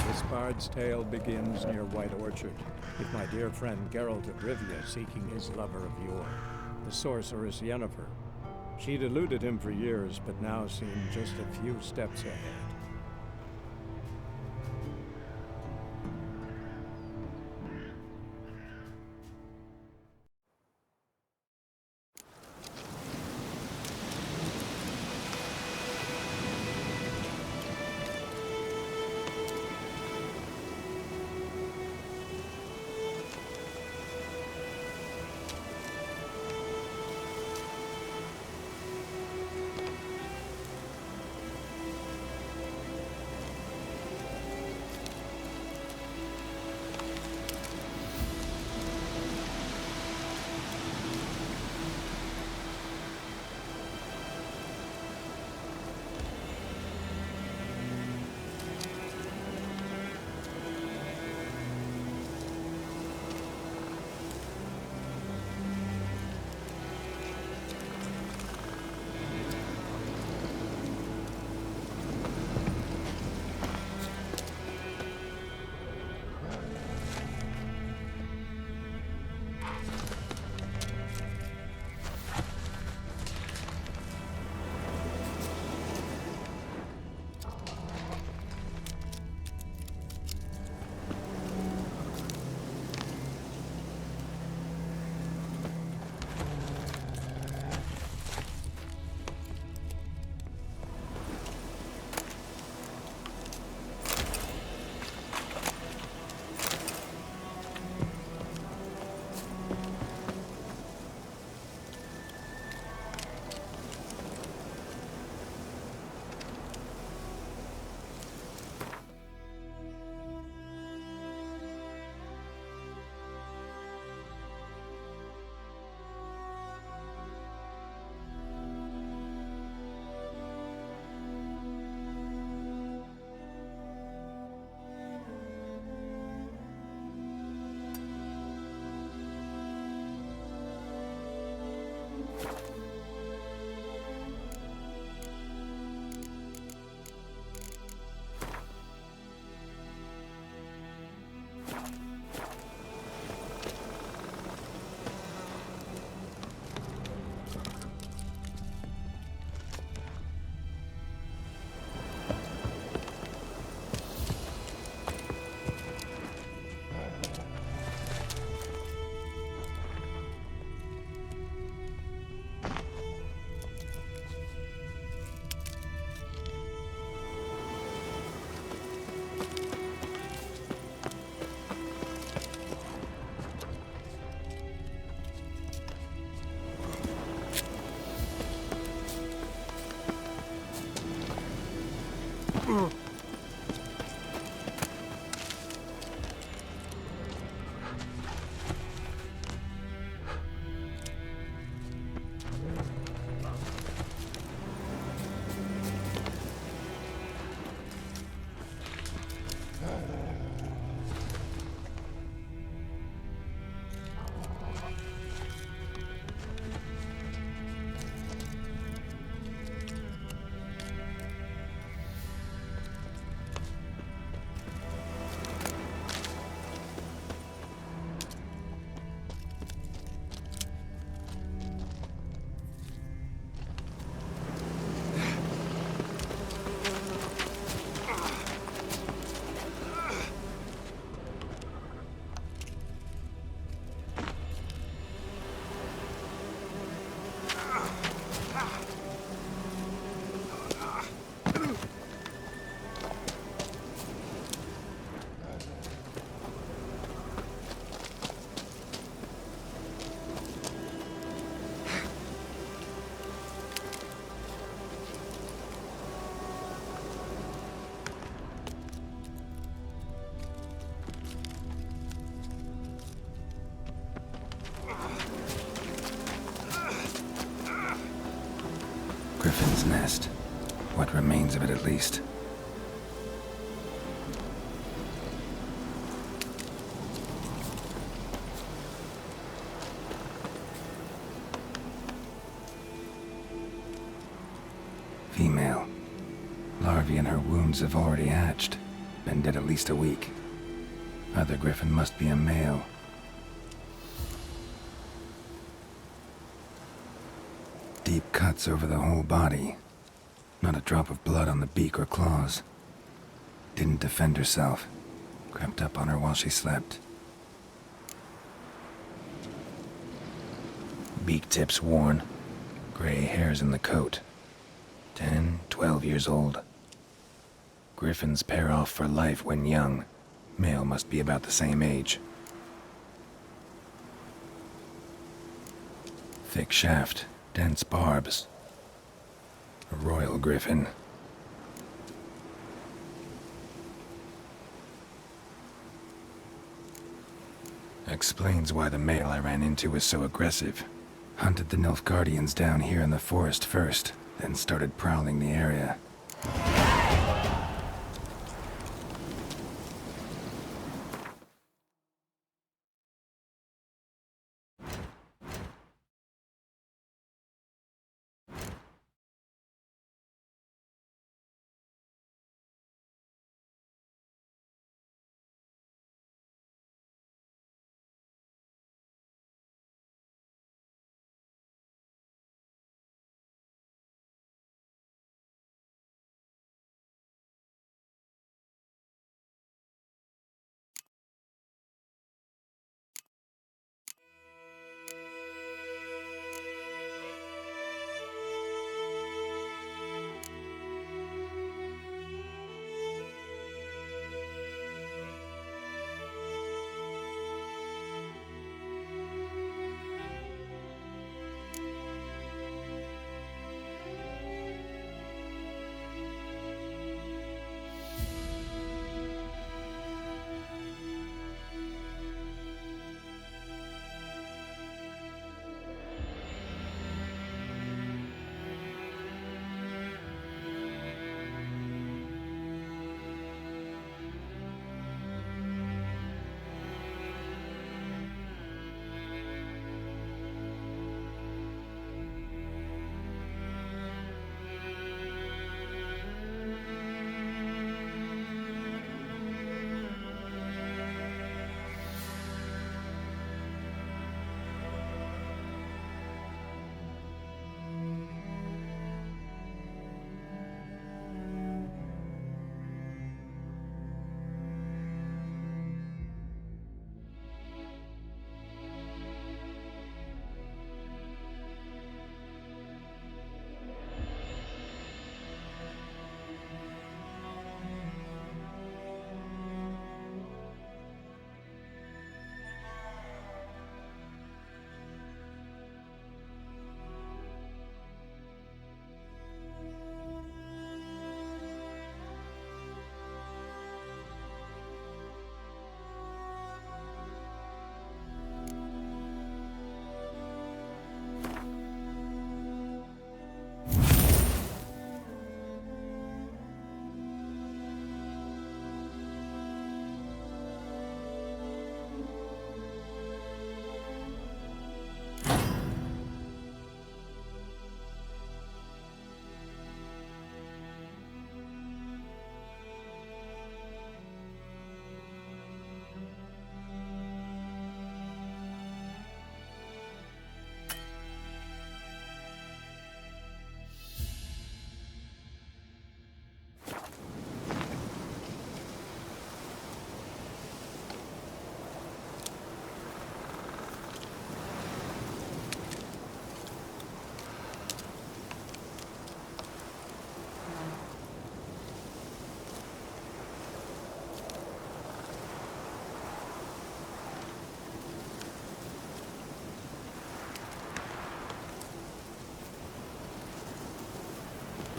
This bard's tale begins near White Orchard, with my dear friend Geralt of Rivia seeking his lover of yore, the sorceress Yennefer. She'd eluded him for years, but now seemed just a few steps ahead. Griffin's nest. What remains of it, at least. Rivian, her wounds have already hatched. Been dead at least a week. Other griffin must be a male. Deep cuts over the whole body. Not a drop of blood on the beak or claws. Didn't defend herself. Crept up on her while she slept. Beak tips worn. Gray hairs in the coat. 10, 12 years old. Griffins pair off for life when young. Male must be about the same age. Thick shaft, dense barbs. A royal griffin. Explains why the male I ran into was so aggressive. Hunted the Nilfgaardians down here in the forest first, then started prowling the area.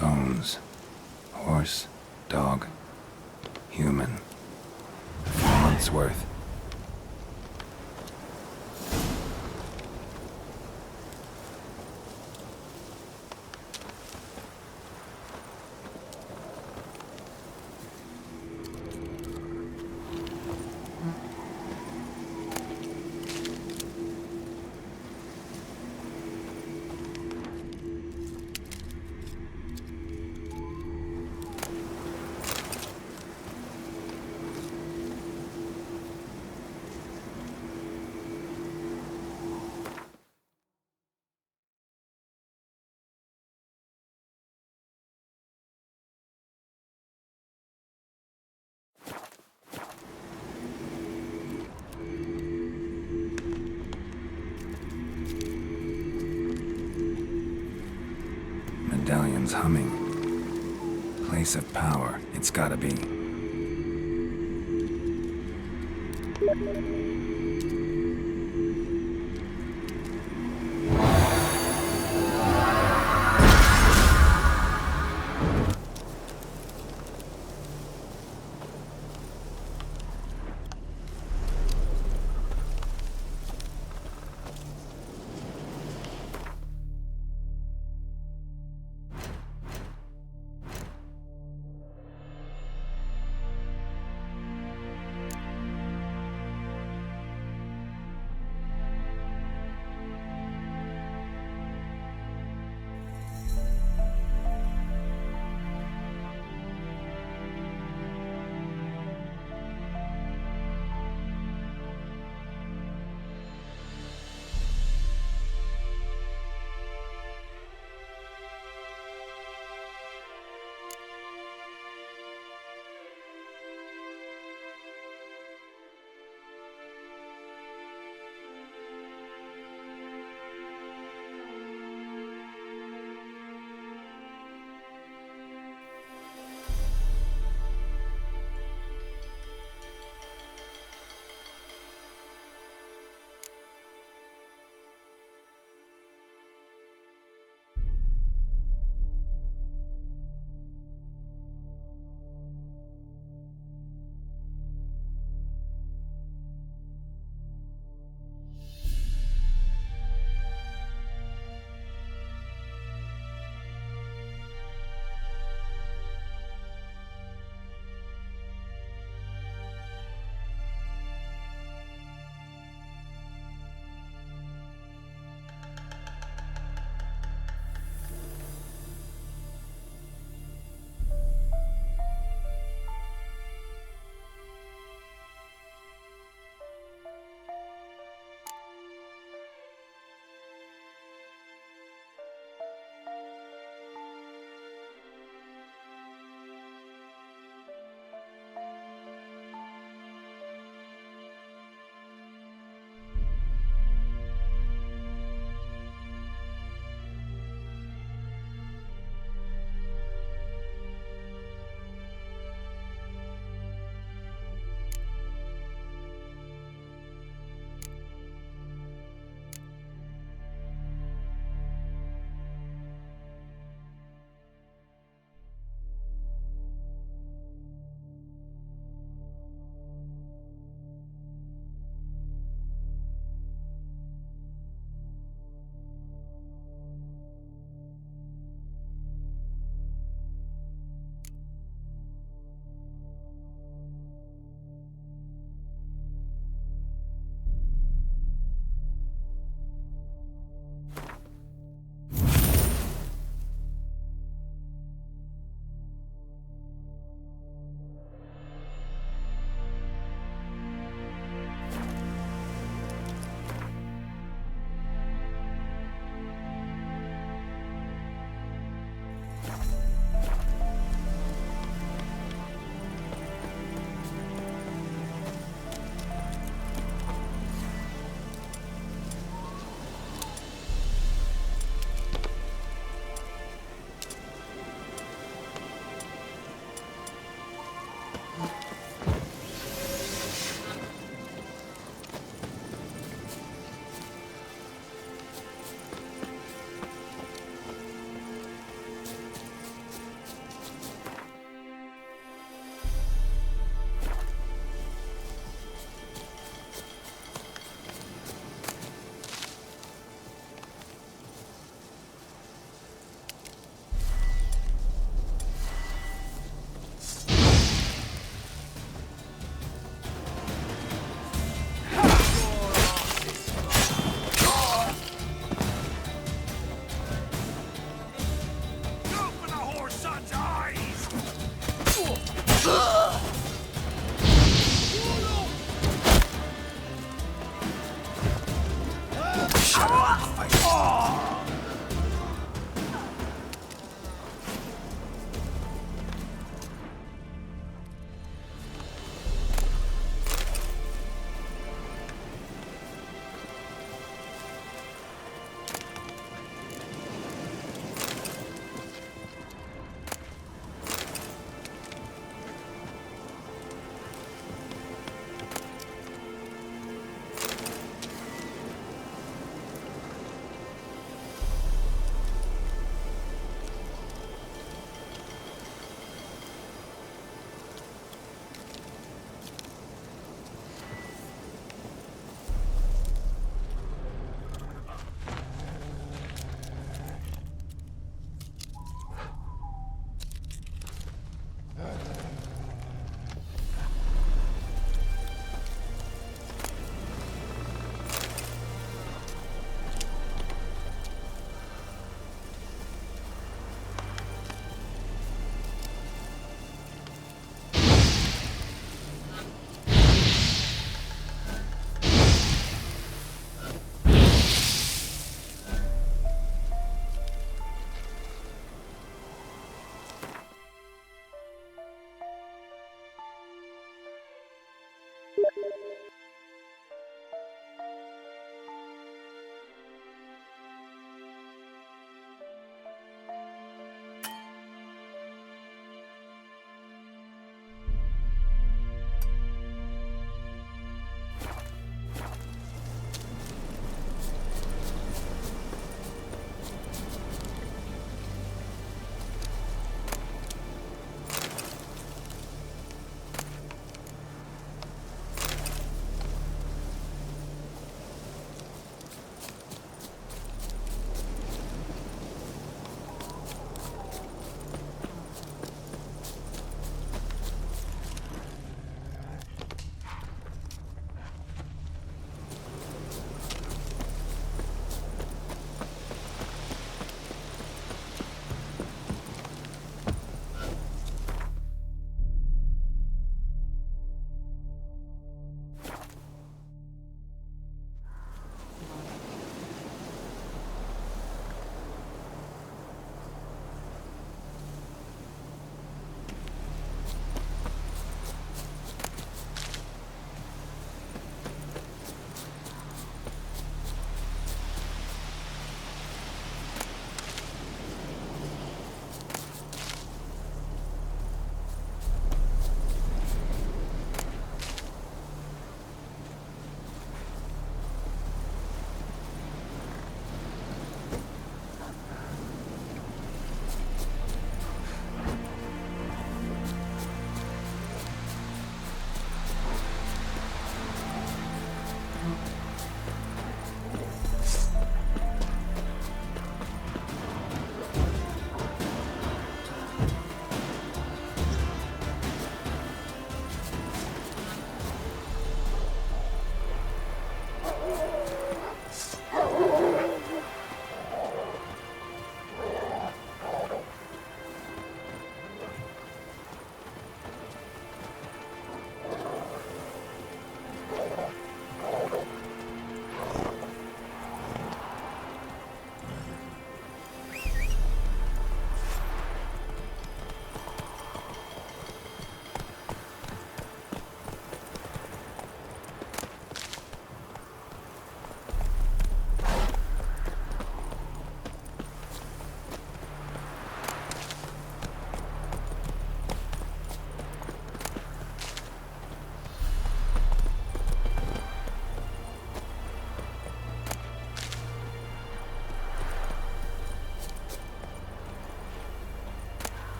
Bones. Horse, dog, human. A few months' worth. engine's humming. Place of power, it's gotta be.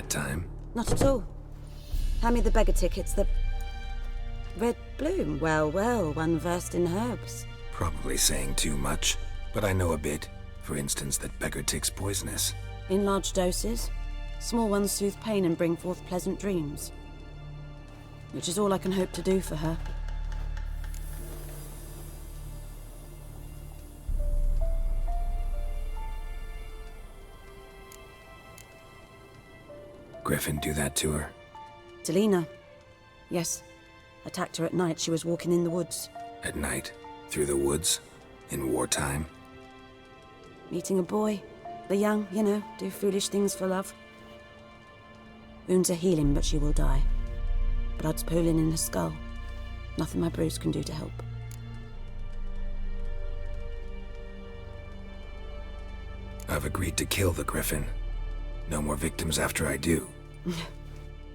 that time. Not at all. Hand me the beggar tickets, the... Red bloom. Well, well, one versed in herbs. Probably saying too much, but I know a bit. For instance, that beggar tick's poisonous. In large doses. Small ones soothe pain and bring forth pleasant dreams. Which is all I can hope to do for her. Griffin do that to her? Delina. Yes. Attacked her at night. She was walking in the woods. At night? Through the woods? In wartime? Meeting a boy. The young, you know, do foolish things for love. Wounds are healing, but she will die. Blood's pooling in her skull. Nothing my bruise can do to help. I've agreed to kill the Griffin. No more victims after I do.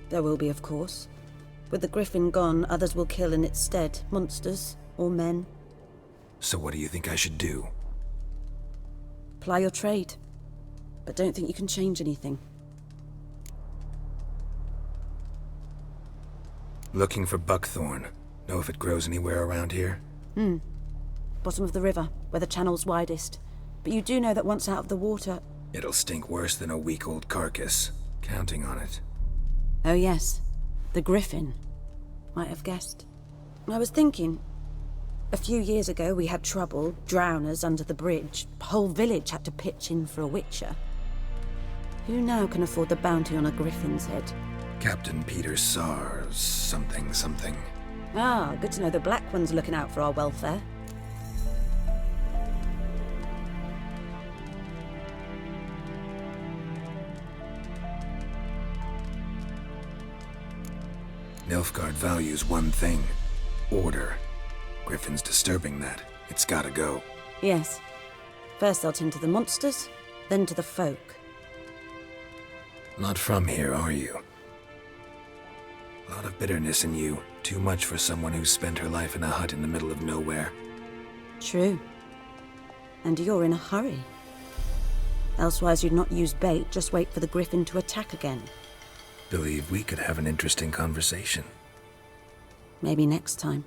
There will be, of course. With the Griffin gone, others will kill in its stead. Monsters, or men. So what do you think I should do? Ply your trade. But don't think you can change anything. Looking for buckthorn. Know if it grows anywhere around here? Bottom of the river, where the channel's widest. But you do know that once out of the water... It'll stink worse than a week-old carcass. Counting on it. Oh yes, the Griffin. Might have guessed. I was thinking... A few years ago we had trouble, drowners under the bridge. The whole village had to pitch in for a witcher. Who now can afford the bounty on a Griffin's head? Captain Peter Sars, something. Ah, good to know the Black One's looking out for our welfare. Nilfgaard values one thing. Order. Griffin's disturbing that. It's gotta go. Yes. First I'll tend to the monsters, then to the folk. Not from here, are you? A lot of bitterness in you. Too much for someone who's spent her life in a hut in the middle of nowhere. True. And you're in a hurry. Elsewise you'd not use bait, just wait for the Griffin to attack again. Believe we could have an interesting conversation. Maybe next time.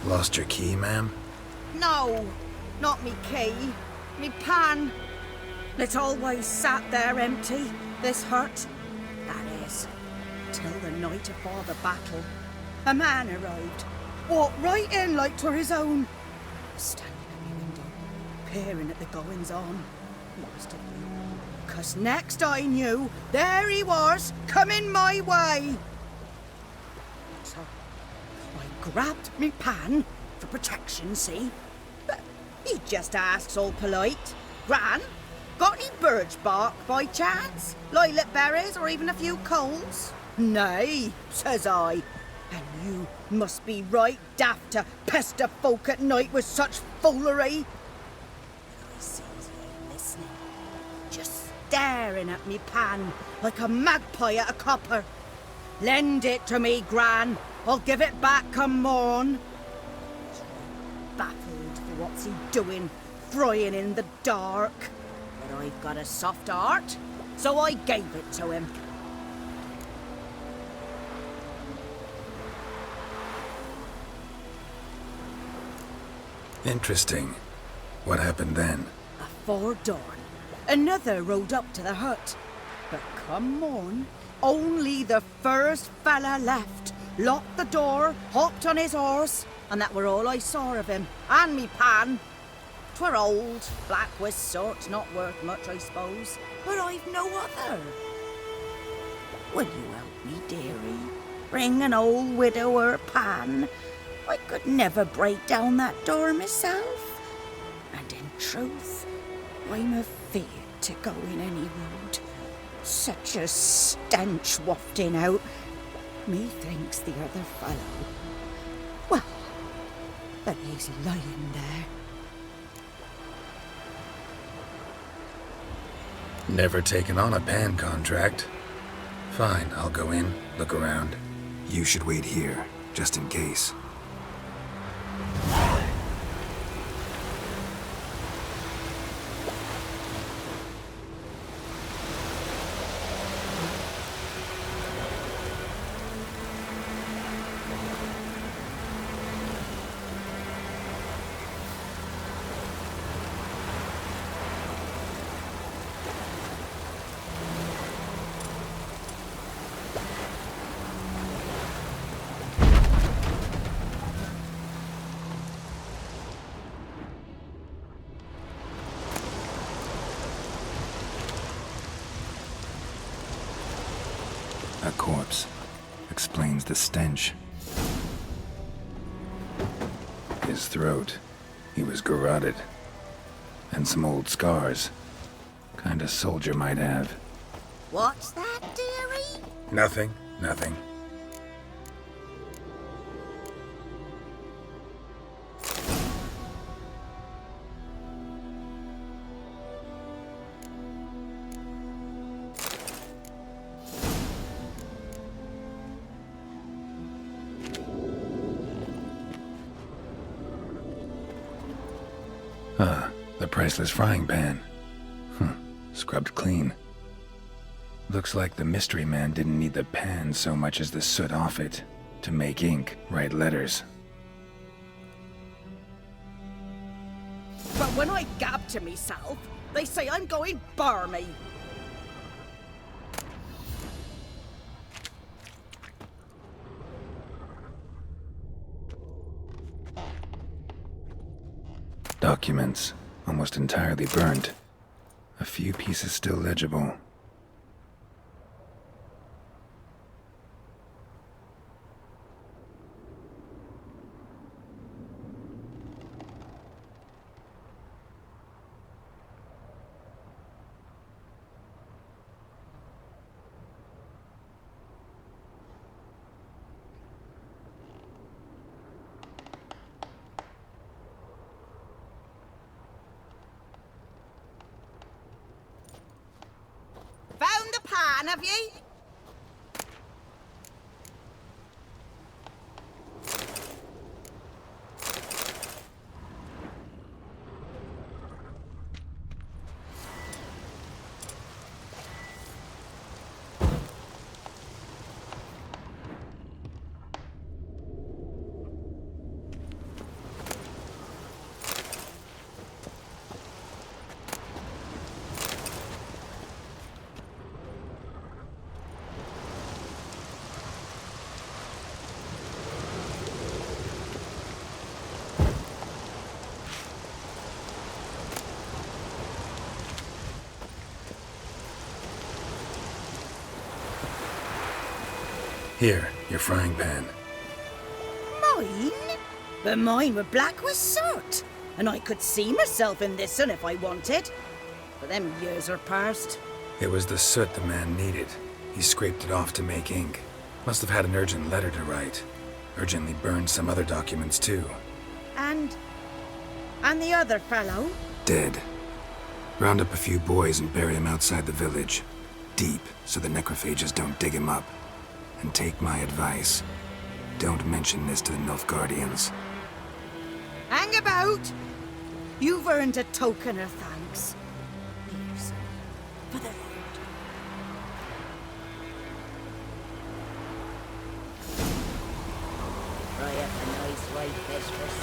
Lost your key, ma'am? No, not me key. Me pan. It always sat there empty, this hut. That is, till the night afore the battle. A man arrived, walked right in like 'twere his own. Standing at me window, peering at the goings-on. Must have been. 'Cause next I knew, there he was, coming my way. So I grabbed me pan for protection, see? But he just asks all polite. Gran, got any birch bark by chance? Lilac berries or even a few coals? Nay, says I. And You must be right daft to pester folk at night with such foolery. I sees you ain't listening, just staring at me pan like a magpie at a copper. Lend it to me, Gran. I'll give it back come morn. He's right baffled for what's he doing, frying in the dark. But I've got a soft heart, so I gave it to him. Interesting. What happened then? Afore dawn, another rode up to the hut. But come morn, only the first fella left, locked the door, hopped on his horse, and that were all I saw of him, and me pan. 'Twere old, black with soot, not worth much, I suppose, but I've no other. Will you help me, dearie? Bring an old widower pan. I could never break down that door myself. And in truth, I'm afeard to go in any road. Such a stench wafting out. Methinks the other fellow, well, that he's lying there. Never taken on a pan contract. Fine, I'll go in, look around. You should wait here, just in case. A corpse. Explains the stench. His throat. He was garroted. And some old scars. Kind a soldier might have. What's that, dearie? Nothing. The priceless frying pan. Scrubbed clean. Looks like the mystery man didn't need the pan so much as the soot off it to make ink, write letters. But when I gab to myself, they say I'm going barmy. Documents, almost entirely burnt. A few pieces still legible. Found the pan, have ye? Here, your frying pan. Mine? But mine were black with soot, and I could see myself in this one if I wanted. But them years are past. It was the soot the man needed. He scraped it off to make ink. Must have had an urgent letter to write. Urgently burned some other documents too. And the other fellow? Dead. Round up a few boys and bury him outside the village. Deep, so the necrophages don't dig him up. And take my advice. Don't mention this to the Nilfgaardians. Hang about! You've earned a token of thanks. Here's for the road. Try up a nice white mistress.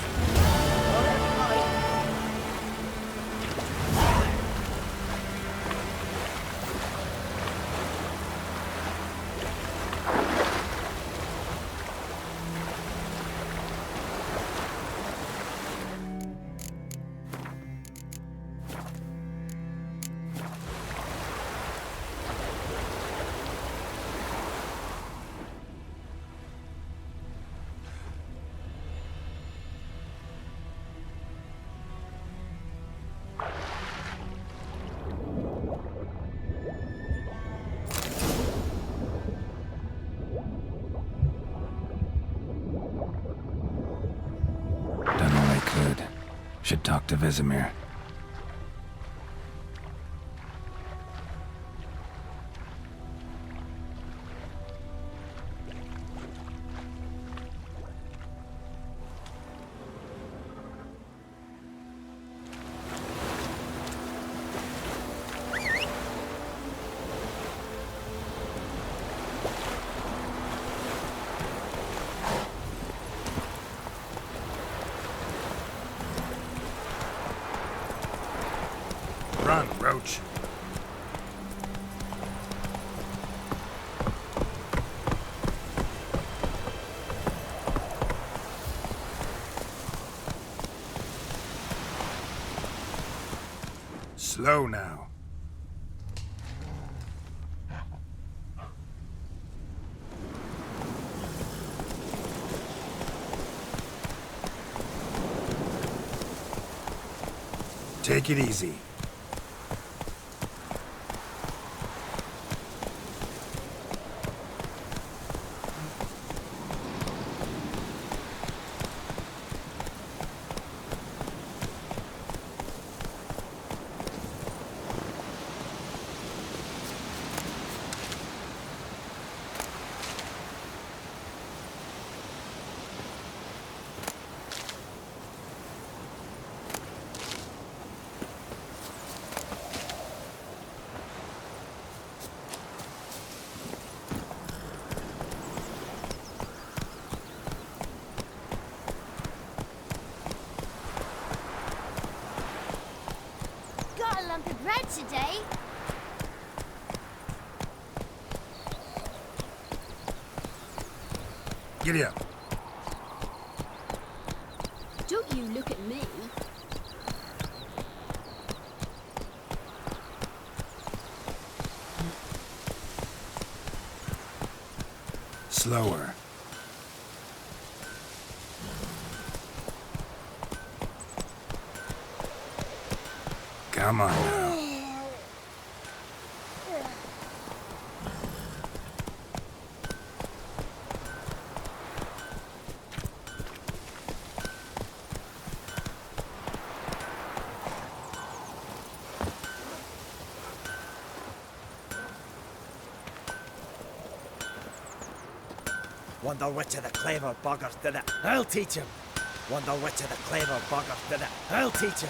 Done all I could. Should talk to Vesemir. Run, Roach. Slow now. Take it easy. Got a lump of bread today. Giddy up. Don't you look at me. Slower. Come on now. Wonder which of the clever buggers did it. I'll teach him. Wonder which of the clever buggers did it. I'll teach him.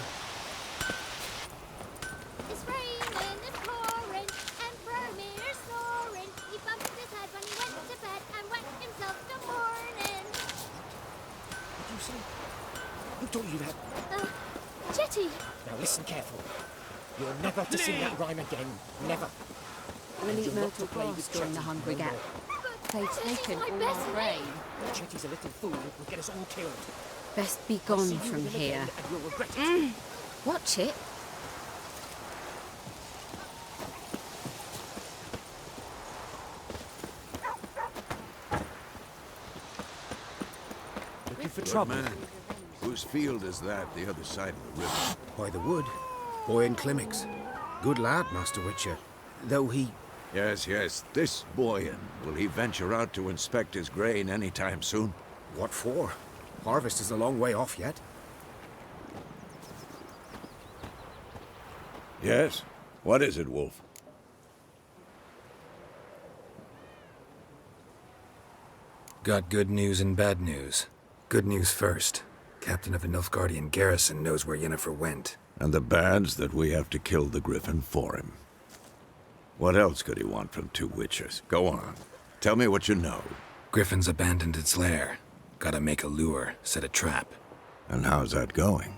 It's raining, it's pouring, and Vermeer's snoring. He bumped his head when he went to bed and wet himself till morning. What did you say? Who told you that? Jetty. Now listen carefully. You're never to sing that rhyme again. Never. We'll eat you're not myrtle to play grass with during the Chetty hungry no gap. more. They've This is taken my all best our mate. grain. Chetty's a little fool. He'll get us all killed. Best be I'll gone see you from with him here. again and you'll regret it. Watch it. Looking for trouble. Man, whose field is that, the other side of the river? By the wood. Boy Clemmix. Good lad, Master Witcher. Though he... Yes, yes, this Boyan. Will he venture out to inspect his grain any time soon? What for? Harvest is a long way off yet. Yes? What is it, Wolf? Got good news and bad news. Good news first. Captain of the Nilfgaardian garrison knows where Yennefer went. And the bad's that we have to kill the Griffin for him. What else could he want from two witchers? Go on. Tell me what you know. Griffin's abandoned its lair. Gotta make a lure, set a trap. And how's that going?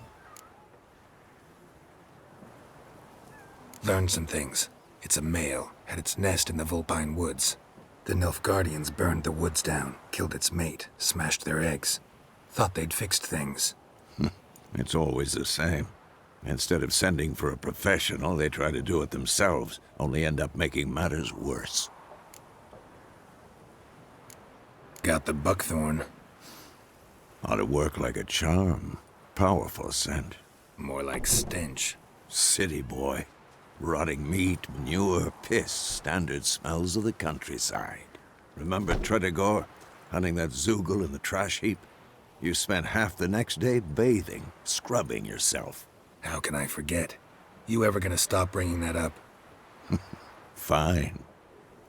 Learned some things. It's a male, had its nest in the Vulpine Woods. The Nilfgaardians burned the woods down, killed its mate, smashed their eggs. Thought they'd fixed things. It's always the same. Instead of sending for a professional, they try to do it themselves, only end up making matters worse. Got the buckthorn. Ought to work like a charm. Powerful scent. More like stench. City boy. Rotting meat, manure, piss, standard smells of the countryside. Remember Tredegor, hunting that Zoogle in the trash heap? You spent half the next day bathing, scrubbing yourself. How can I forget? You ever gonna stop bringing that up? Fine.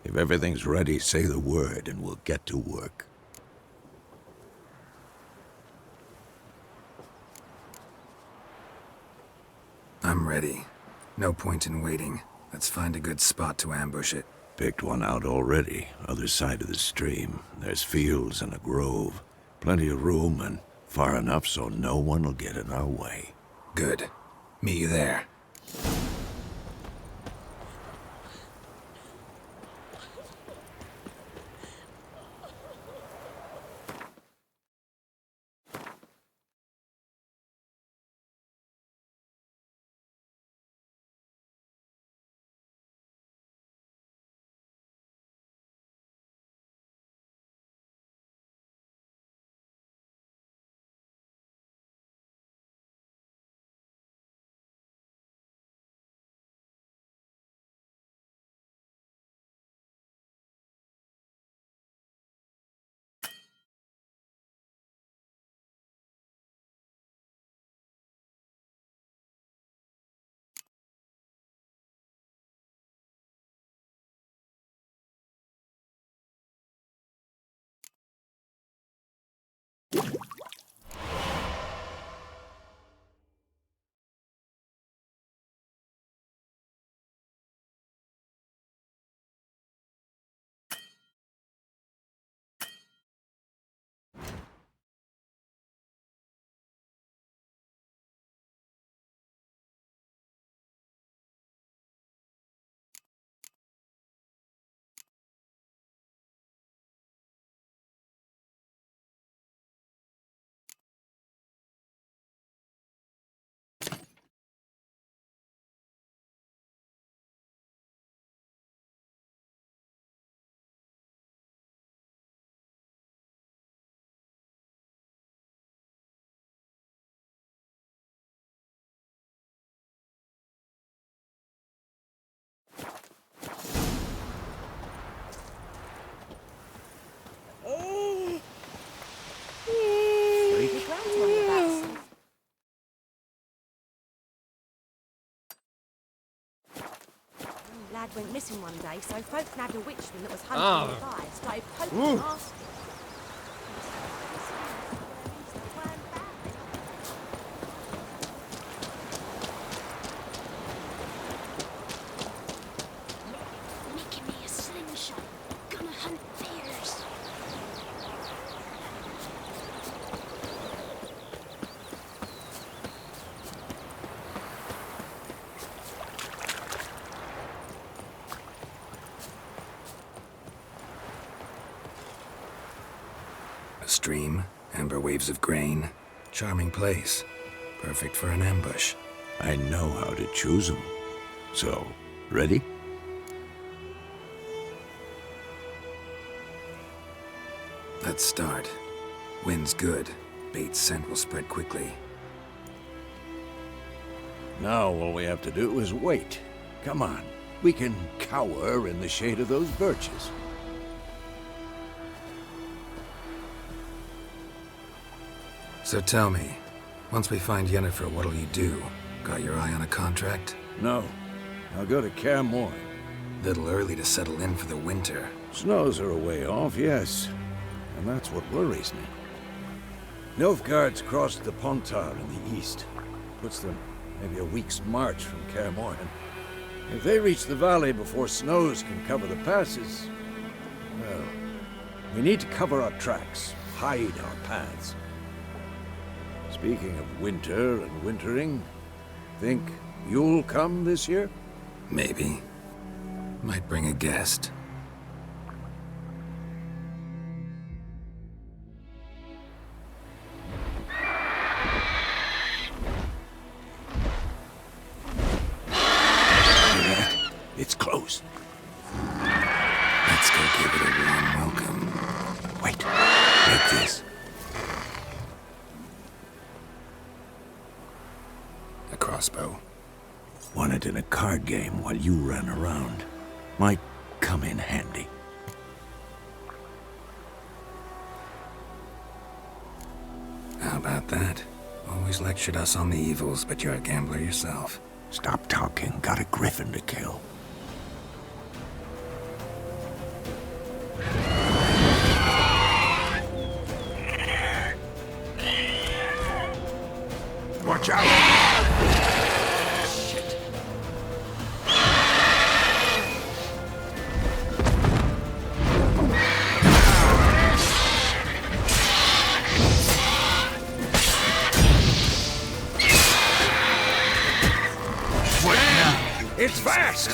If everything's ready, say the word and we'll get to work. I'm ready. No point in waiting. Let's find a good spot to ambush it. Picked one out already, other side of the stream. There's fields and a grove. Plenty of room and far enough so no one will get in our way. Good. Meet you there. Lad went missing one day, so folk nabbed a witchman that was hunting the guy. Started poking and asking. Making me a slingshot. Gonna hunt bears. A stream, amber waves of grain. Charming place. Perfect for an ambush. I know how to choose them. So, ready? Let's start. Wind's good. Bait's scent will spread quickly. Now all we have to do is wait. Come on. We can cower in the shade of those birches. So tell me, once we find Yennefer, what'll you do? Got your eye on a contract? No. I'll go to Kaer Morhen. Little early to settle in for the winter. Snows are a way off, yes. And that's what worries me. Nilfgaard's crossed the Pontar in the east. Puts them maybe a week's march from Kaer Morhen. If they reach the valley before snows can cover the passes, well, we need to cover our tracks, hide our paths. Speaking of winter and wintering, think you'll come this year? Maybe. Might bring a guest. It's close. Let's go give it a warm welcome. Wait, take this. A crossbow. Won it in a card game while you ran around. Might come in handy. How about that? Always lectured us on the evils, but you're a gambler yourself. Stop talking. Got a griffin to kill. Watch out! Shit. What now? It's fast!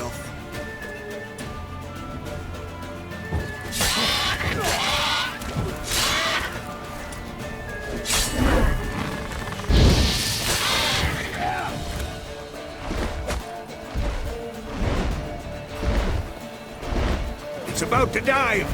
It's about to dive!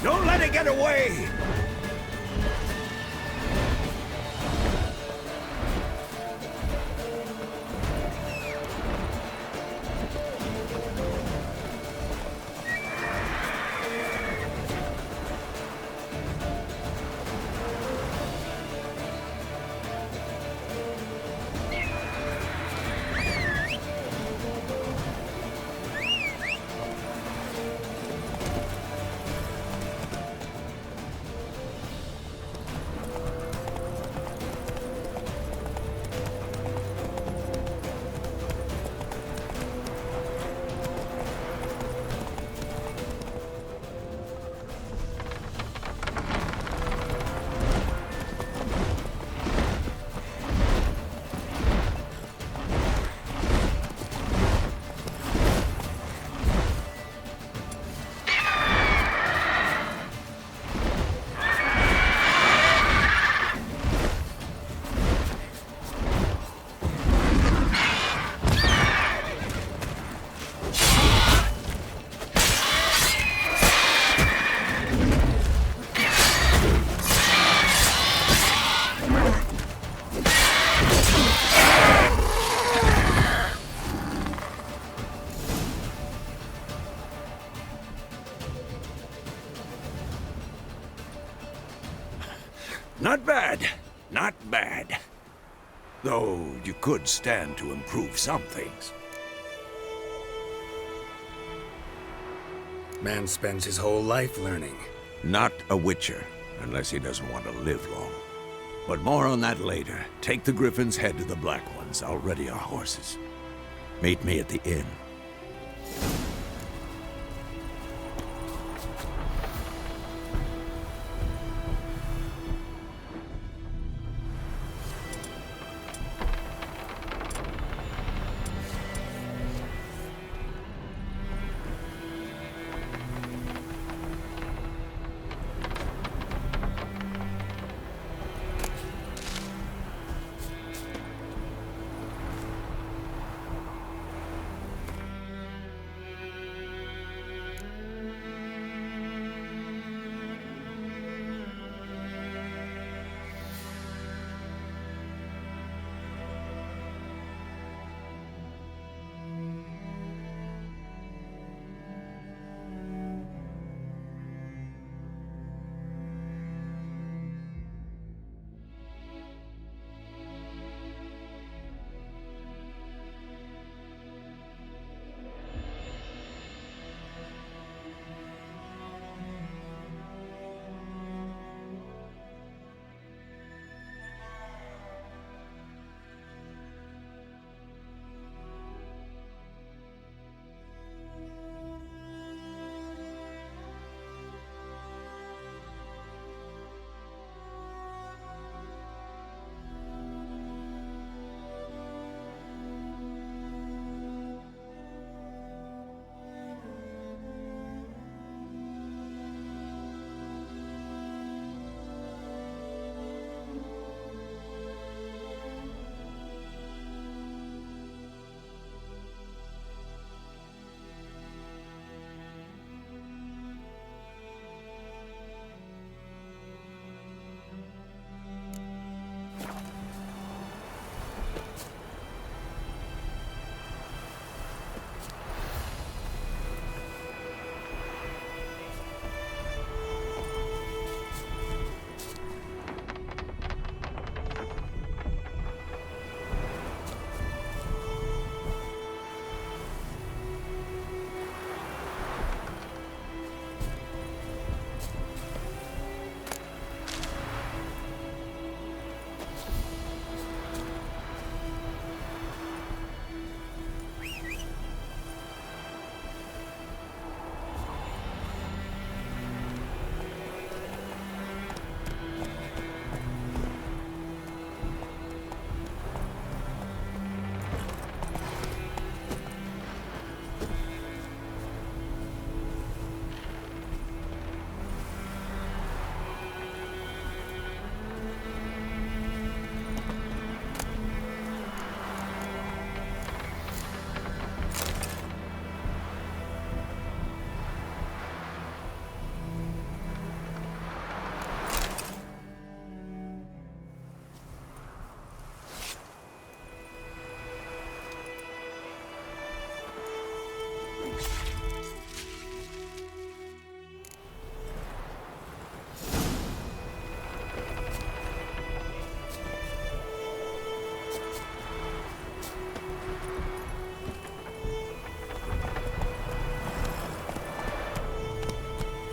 Don't let it get away! Not bad. Not bad. Though you could stand to improve some things. Man spends his whole life learning. Not a witcher, unless he doesn't want to live long. But more on that later. Take the Griffin's head to the Black Ones. I'll ready our horses. Meet me at the inn.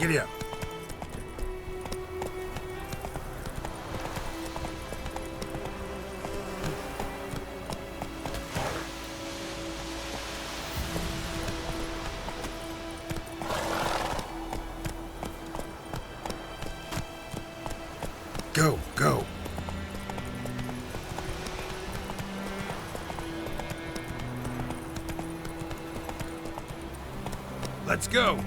Giddy up. Go, go. Let's go.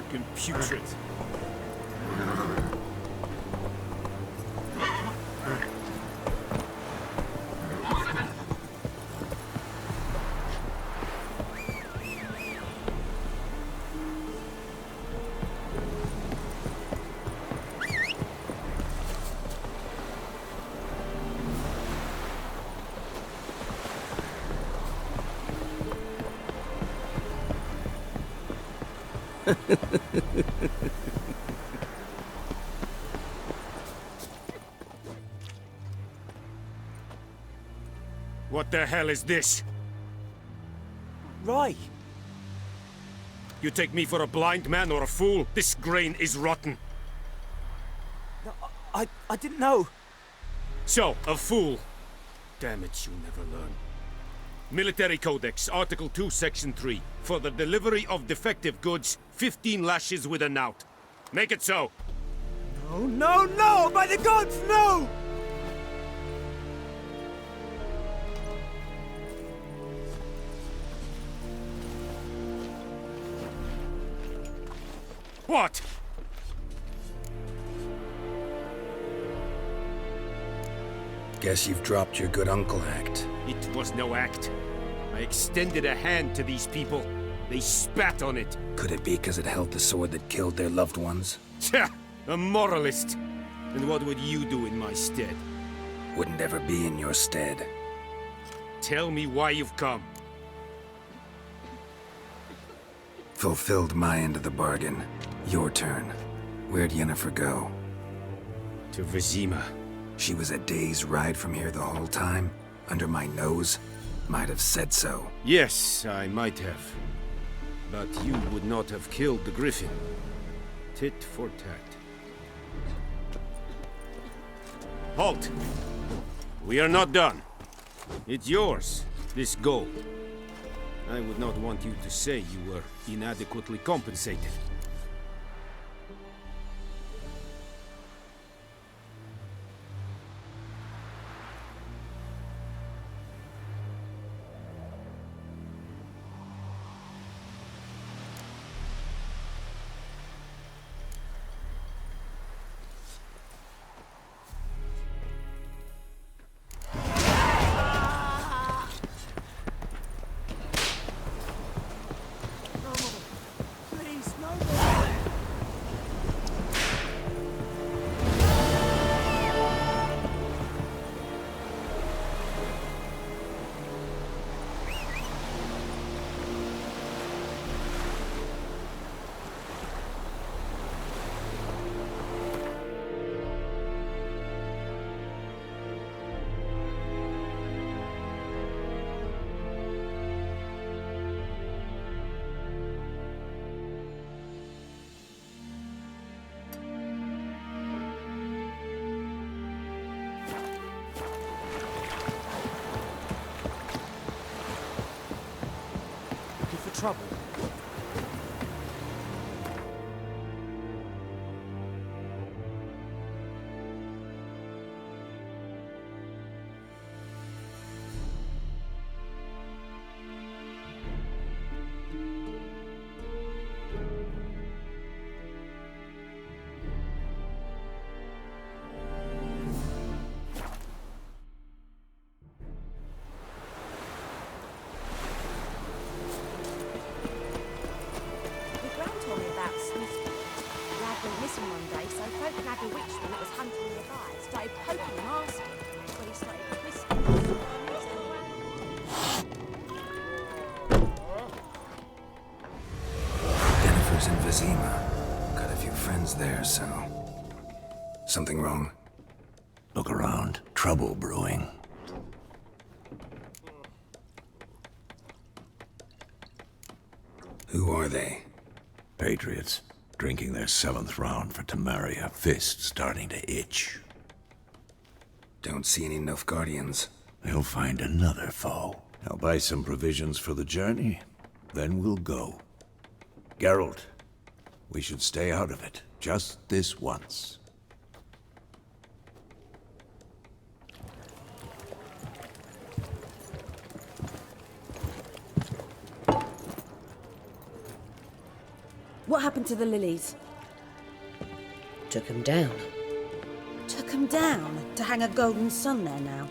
Fucking putrid. What the hell is this? Rye! You take me for a blind man or a fool? This grain is rotten. No, I didn't know. So, a fool. Damn it, you never learn. Military Codex, Article 2, Section 3. For the delivery of defective goods, 15 lashes with a knout. Make it so. No, no, no! By the gods, no! What? Guess you've dropped your good uncle act. It was no act. I extended a hand to these people. They spat on it. Could it be because it held the sword that killed their loved ones? Tja, a moralist. And what would you do in my stead? Wouldn't ever be in your stead. Tell me why you've come. Fulfilled my end of the bargain. Your turn. Where'd Yennefer go? To Vizima. She was a day's ride from here the whole time? Under my nose? Might have said so. Yes, I might have. But you would not have killed the griffin. Tit for tat. Halt! We are not done. It's yours, this gold. I would not want you to say you were inadequately compensated. Trouble. Yennefer's in Vizima. Got a few friends there, so... Something wrong? Look around. Trouble brewing. Who are they? Patriots. Drinking their 7th round for Temeria. Fist starting to itch. Don't see any Nilfgaardians. They'll find another foe. I'll buy some provisions for the journey. Then we'll go. Geralt, we should stay out of it. Just this once. What happened to the lilies? Took 'em down. Took 'em down to hang a golden sun there now.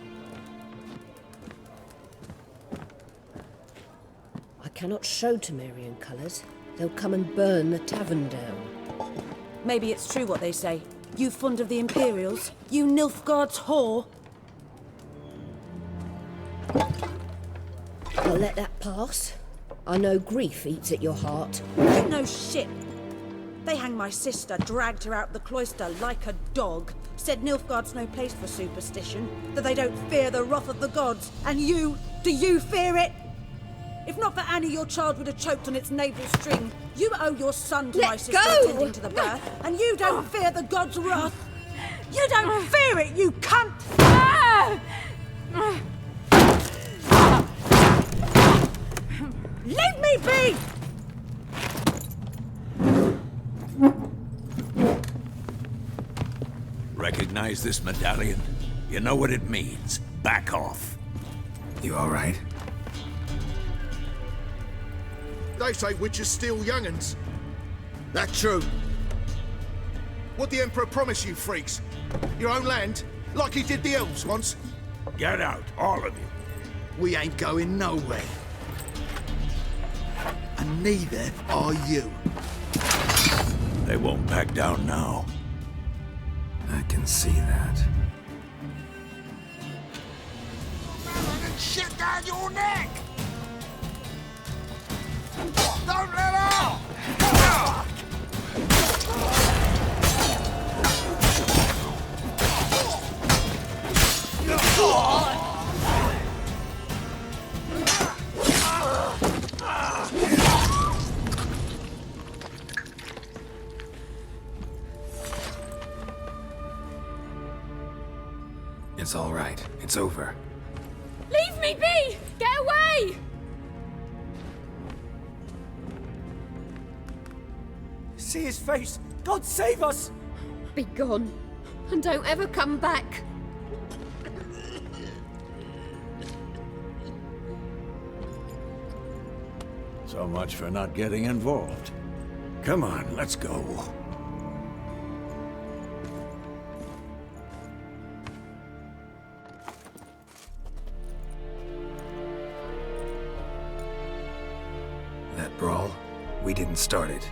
I cannot show Temerian colours. They'll come and burn the tavern down. Maybe it's true what they say. You fond of the Imperials? You Nilfgaard's whore? I'll let that pass. I know grief eats at your heart. You know shit. They hanged my sister, dragged her out the cloister like a dog. Said Nilfgaard's no place for superstition, that they don't fear the wrath of the gods. And you, do you fear it? If not for Annie, your child would have choked on its navel string. You owe your son to my sister attending to the birth, and you don't fear the gods' wrath. You don't fear it, you cunt! Leave me be! Recognize this medallion? You know what it means. Back off. You all right? They say witches steal young'uns. That true. What the Emperor promise you, freaks? Your own land? Like he did the elves once? Get out, all of you. We ain't going nowhere. And neither are you. They won't back down now. I can see that. Shit down your neck! Don't let out! It's all right. It's over. Leave me be! Get away! See his face! God save us! Be gone, and don't ever come back. So much for not getting involved. Come on, let's go. That brawl, we didn't start it.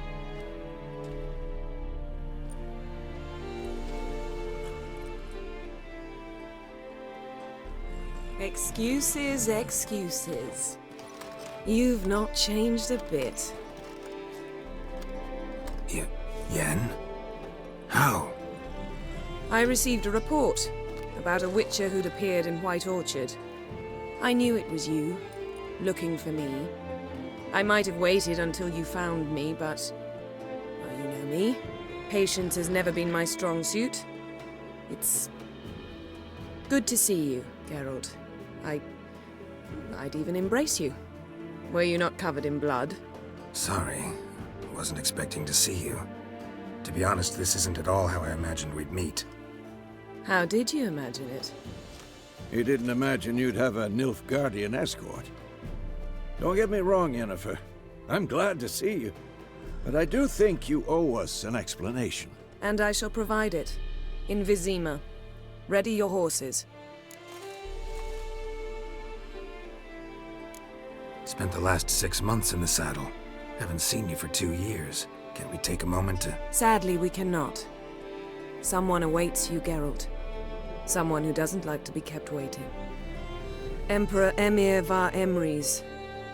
Excuses, excuses. You've not changed a bit. Yen? How? I received a report about a witcher who'd appeared in White Orchard. I knew it was you, looking for me. I might have waited until you found me, but... well, you know me. Patience has never been my strong suit. It's... good to see you, Geralt. I'd even embrace you. Were you not covered in blood? Sorry. Wasn't expecting to see you. To be honest, this isn't at all how I imagined we'd meet. How did you imagine it? You didn't imagine you'd have a Nilfgaardian escort. Don't get me wrong, Yennefer. I'm glad to see you. But I do think you owe us an explanation. And I shall provide it. In Vizima. Ready your horses. Spent the last 6 months in the saddle. Haven't seen you for 2 years. Can't we take a moment to... Sadly, we cannot. Someone awaits you, Geralt. Someone who doesn't like to be kept waiting. Emperor Emir var Emrys.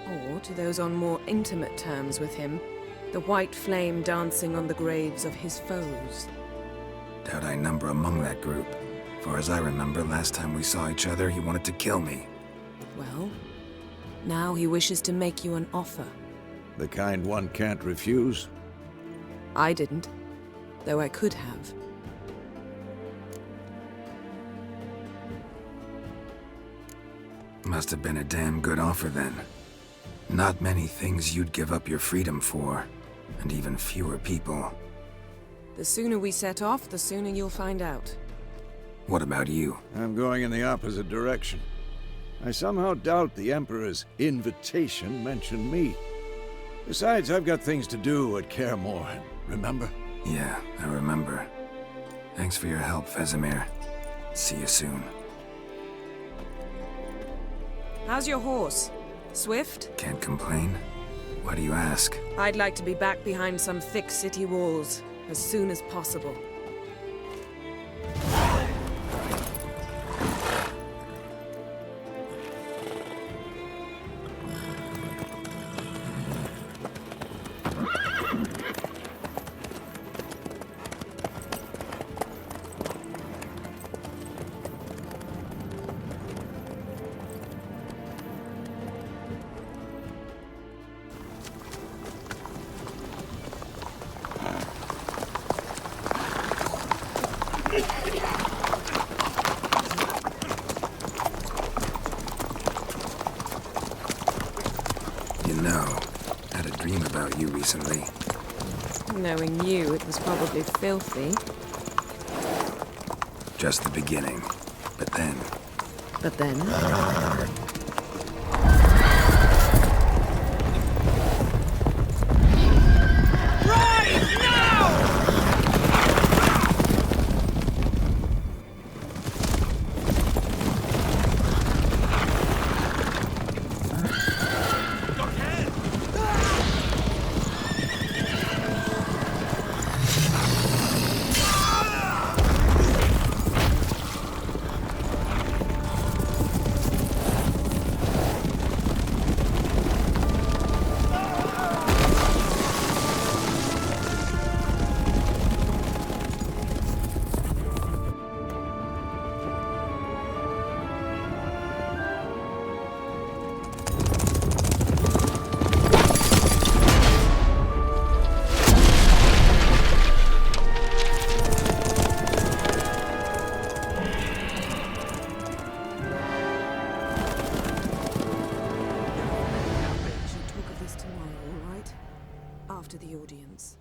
Or, to those on more intimate terms with him, the white flame dancing on the graves of his foes. Doubt I number among that group. Far as I remember, last time we saw each other, he wanted to kill me. Well, now he wishes to make you an offer. The kind one can't refuse? I didn't, though I could have. Must have been a damn good offer then. Not many things you'd give up your freedom for, and even fewer people. The sooner we set off, the sooner you'll find out. What about you? I'm going in the opposite direction. I somehow doubt the Emperor's invitation mentioned me. Besides, I've got things to do at Caremore, remember? Yeah, I remember. Thanks for your help, Vesemir. See you soon. How's your horse? Swift? Can't complain. Why do you ask? I'd like to be back behind some thick city walls as soon as possible. You know, I had a dream about you recently. Knowing you, it was probably filthy. Just the beginning. But then... But then? After the audience.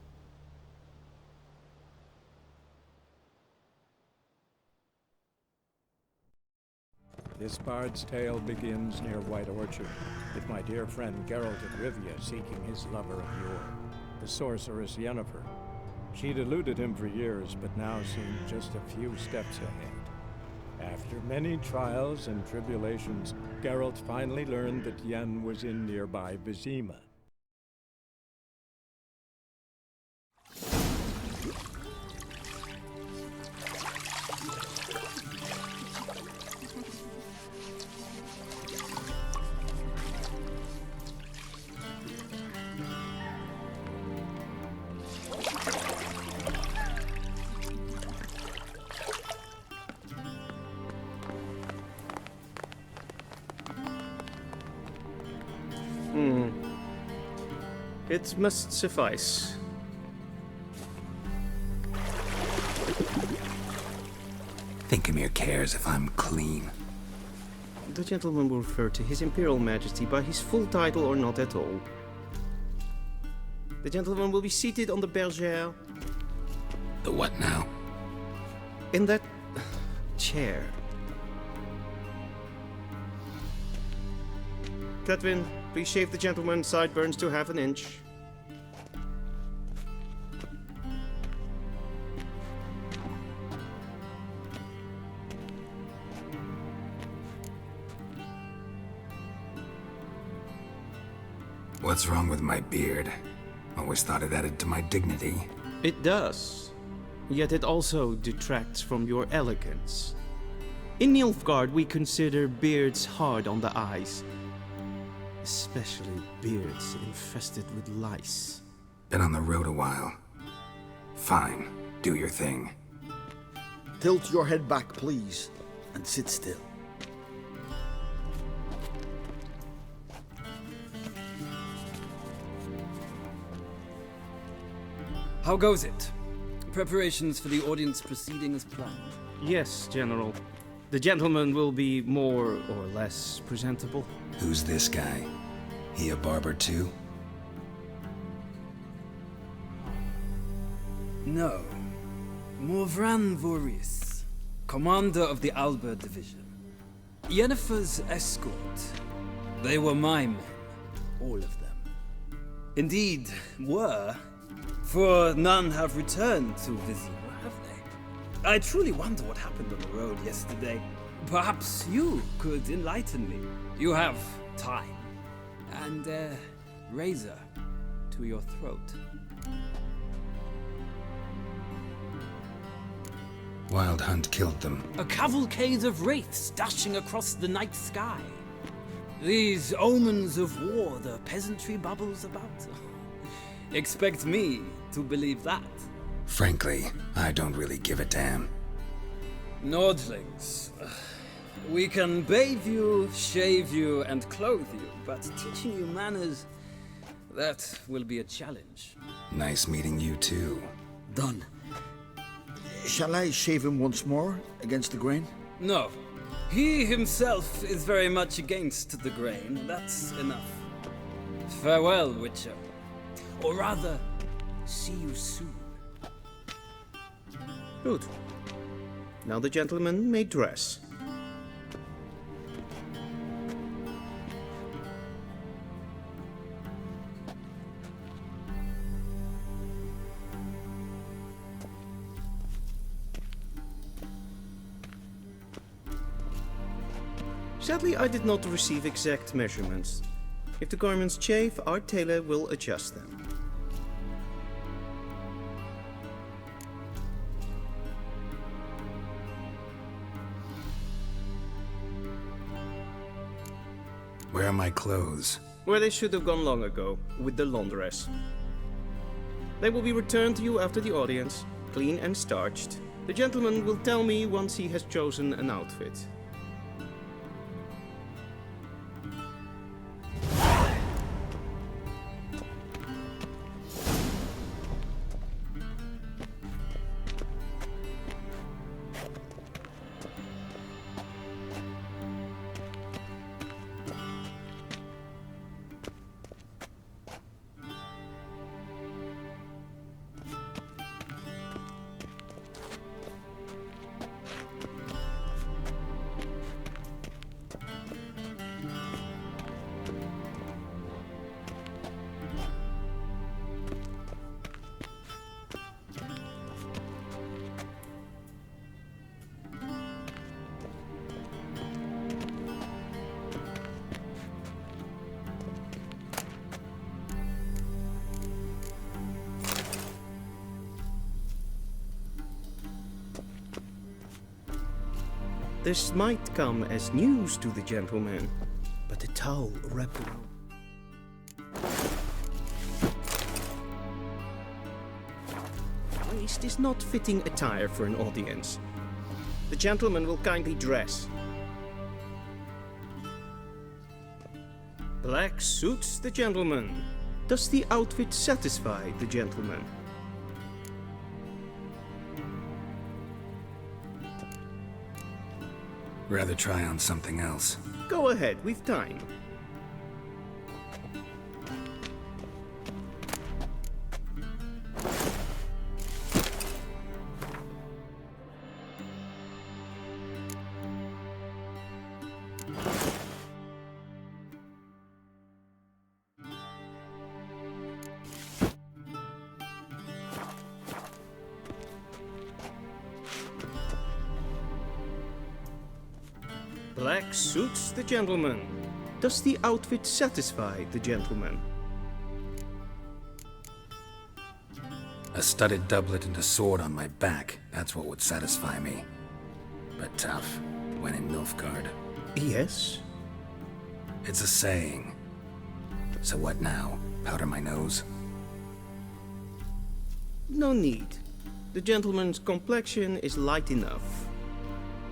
This bard's tale begins near White Orchard, with my dear friend Geralt of Rivia seeking his lover of yore, the sorceress Yennefer. She'd eluded him for years, but now seemed just a few steps ahead. After many trials and tribulations, Geralt finally learned that Yen was in nearby Vizima. It must suffice. Thinkamere cares if I'm clean. The gentleman will refer to His Imperial Majesty by his full title or not at all. The gentleman will be seated on the bergère. The what now? In that chair. Catwin, please shave the gentleman's sideburns to half an inch. What's wrong with my beard? Always thought it added to my dignity. It does. Yet it also detracts from your elegance. In Nilfgaard, we consider beards hard on the eyes. Especially beards infested with lice. Been on the road a while. Fine, do your thing. Tilt your head back, please, and sit still. How goes it? Preparations for the audience proceeding as planned? Yes, General. The gentleman will be more or less presentable. Who's this guy? He a barber too? No. Morvran Voorhis, commander of the Alba Division. Yennefer's escort. They were my men, all of them. Indeed, were. For none have returned to Vizima, have they? I truly wonder what happened on the road yesterday. Perhaps you could enlighten me. You have time. And a razor to your throat. Wild Hunt killed them. A cavalcade of wraiths dashing across the night sky. These omens of war the peasantry bubbles about. Expect me to believe that. Frankly, I don't really give a damn. Nordlings. We can bathe you, shave you, and clothe you, but teaching you manners, that will be a challenge. Nice meeting you too. Done. Shall I shave him once more against the grain? No. He himself is very much against the grain. That's enough. Farewell, Witcher. Or rather, see you soon. Good. Now the gentleman may dress. Sadly, I did not receive exact measurements. If the garments chafe, our tailor will adjust them. Where are my clothes? Where they should have gone long ago, with the laundress. They will be returned to you after the audience, clean and starched. The gentleman will tell me once he has chosen an outfit. This might come as news to the gentleman, but the towel wrapped around. Waist is not fitting attire for an audience. The gentleman will kindly dress. Black suits the gentleman. Does the outfit satisfy the gentleman? Rather try on something else. Go ahead, we've time. Black suits the gentleman. Does the outfit satisfy the gentleman? A studded doublet and a sword on my back, that's what would satisfy me. But tough, when in Nilfgaard. Yes? It's a saying. So what now? Powder my nose? No need. The gentleman's complexion is light enough.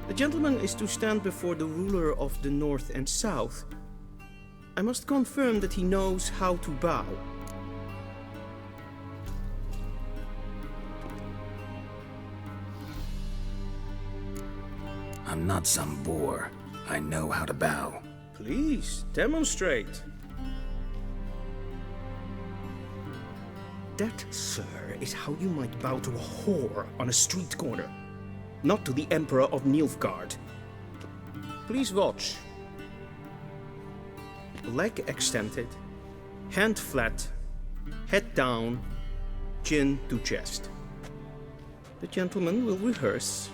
The gentleman is to stand before the ruler of the North and South. I must confirm that he knows how to bow. I'm not some boor. I know how to bow. Please, demonstrate. That, sir, is how you might bow to a whore on a street corner. Not to the Emperor of Nilfgaard. Please watch. Leg extended, hand flat, Head down, chin to chest. The gentleman will rehearse.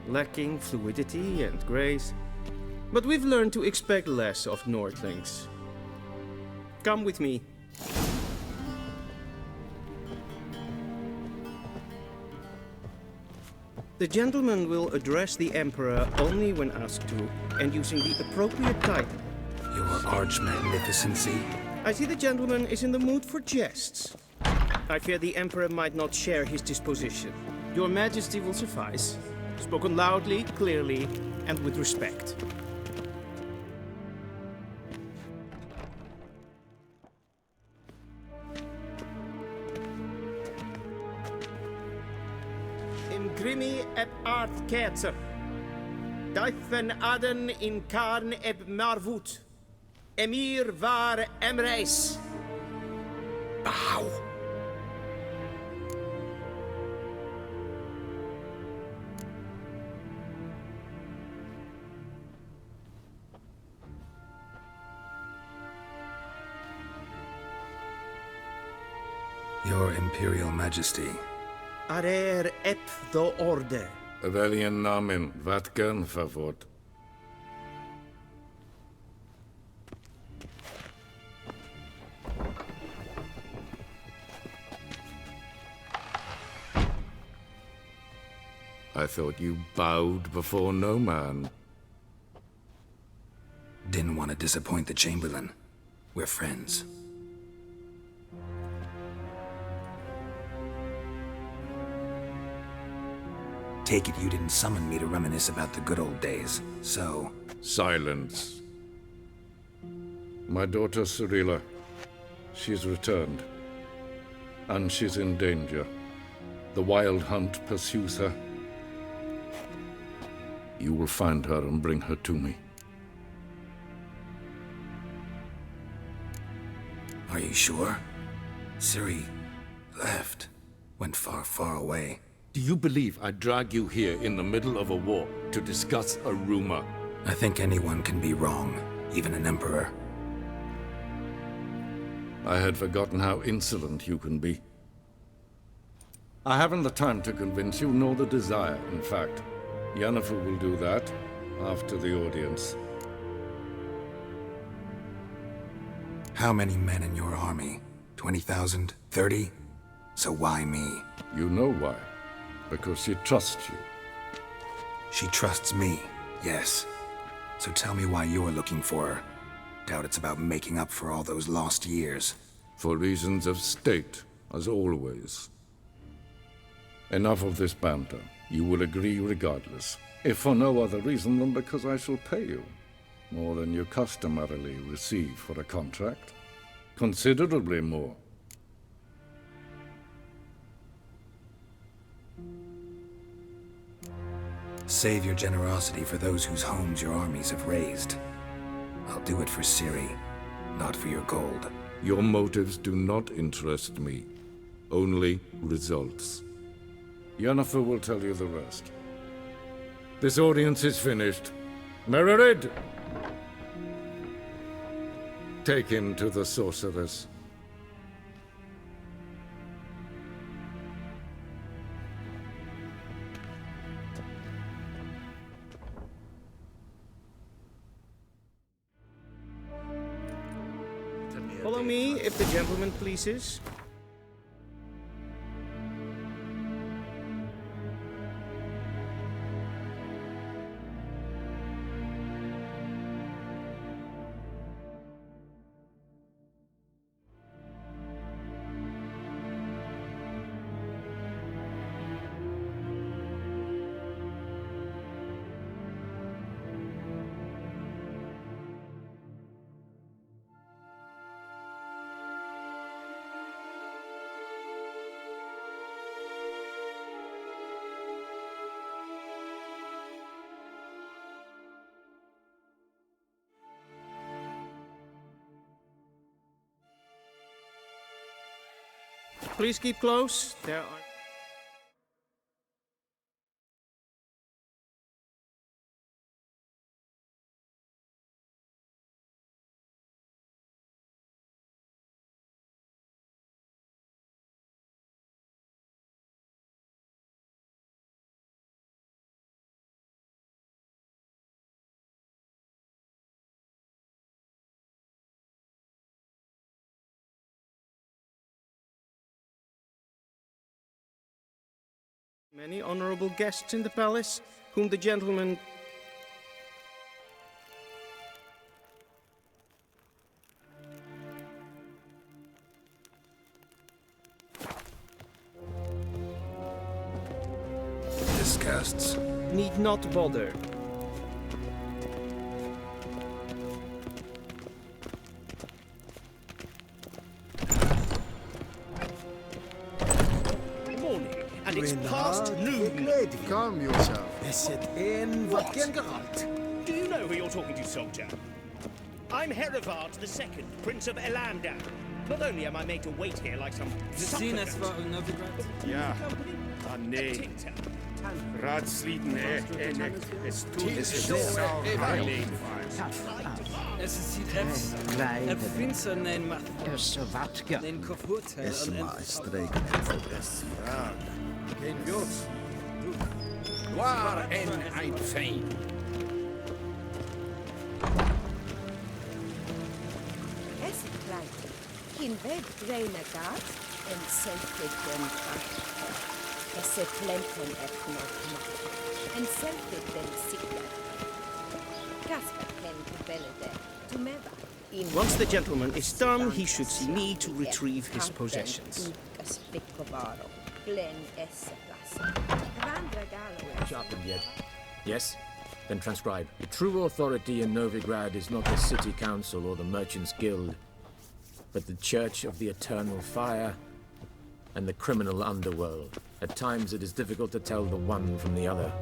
Lacking fluidity and grace. But we've learned to expect less of Nordlings. Come with me. The gentleman will address the Emperor only when asked to, and using the appropriate title. Your Arch-Magnificency. I see the gentleman is in the mood for jests. I fear the Emperor might not share his disposition. Your Majesty will suffice. Spoken loudly, clearly, and with respect. Imgrimi eb art ketzer. Duifen aden in karn eb marvut. Emir var emreis. Bow. Your Imperial Majesty. Arer ep do orde. Weljen namen, wat kan favort? I thought you bowed before no man. Didn't want to disappoint the Chamberlain. We're friends. Take it you didn't summon me to reminisce about the good old days, so... Silence. My daughter Cyrilla, she's returned. And she's in danger. The Wild Hunt pursues her. You will find her and bring her to me. Are you sure? Ciri left. Went far, far away. Do you believe I'd drag you here in the middle of a war to discuss a rumor? I think anyone can be wrong, even an emperor. I had forgotten how insolent you can be. I haven't the time to convince you, nor the desire, in fact. Yennefer will do that after the audience. How many men in your army? 20,000? 30? So why me? You know why. Because she trusts you. She trusts me, yes. So tell me why you're looking for her. Doubt it's about making up for all those lost years. For reasons of state, as always. Enough of this banter. You will agree regardless. If for no other reason than because I shall pay you. More than you customarily receive for a contract. Considerably more. Save your generosity for those whose homes your armies have razed. I'll do it for Ciri, not for your gold. Your motives do not interest me. Only results. Yennefer will tell you the rest. This audience is finished. Mererid! Take him to the sorceress. Follow me, if the gentleman pleases. Please keep close. There are... many honorable guests in the palace, whom the gentleman... Disgusts. need not bother. And it's past noon. Calm yourself. Is it in wat Geralt? Do you know who you're talking to, soldier? I'm Herivard II, Prince of Elander. Not only am I made to wait here like some supplicant... Ja, nee. Raadsleden es tut es so heilig. Es is hier het vinser neem maar. Den kapot. Is maar streken voor best vraag. Geen Jos. Waar en ein Fein. Es klein. Geen weg reine gaat en zelfde den es plenton et nog. En zelfde den sikja. Gasper ken to belede. To meva. Once the gentleman is done, he should see me to retrieve his possessions. Sharpened yet? Yes? Then transcribe. The true authority in Novigrad is not the city council or the merchants' guild, but the Church of the Eternal Fire and the criminal underworld. At times it is difficult to tell the one from the other.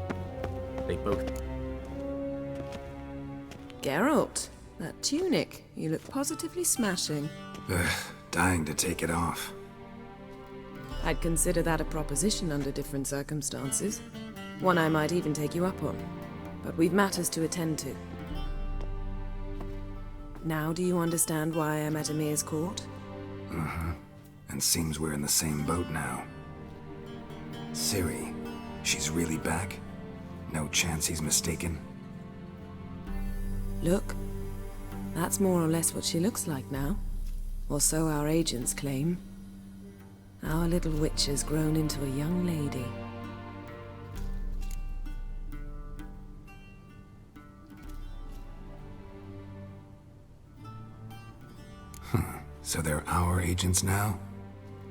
They both... Geralt, that tunic. You look positively smashing. Dying to take it off. I'd consider that a proposition under different circumstances. One I might even take you up on. But we've matters to attend to. Now do you understand why I'm at Emir's court? Uh-huh. And seems we're in the same boat now. Ciri, she's really back? No chance he's mistaken? Look, that's more or less what she looks like now. Or so our agents claim. Our little witch has grown into a young lady. So they're our agents now?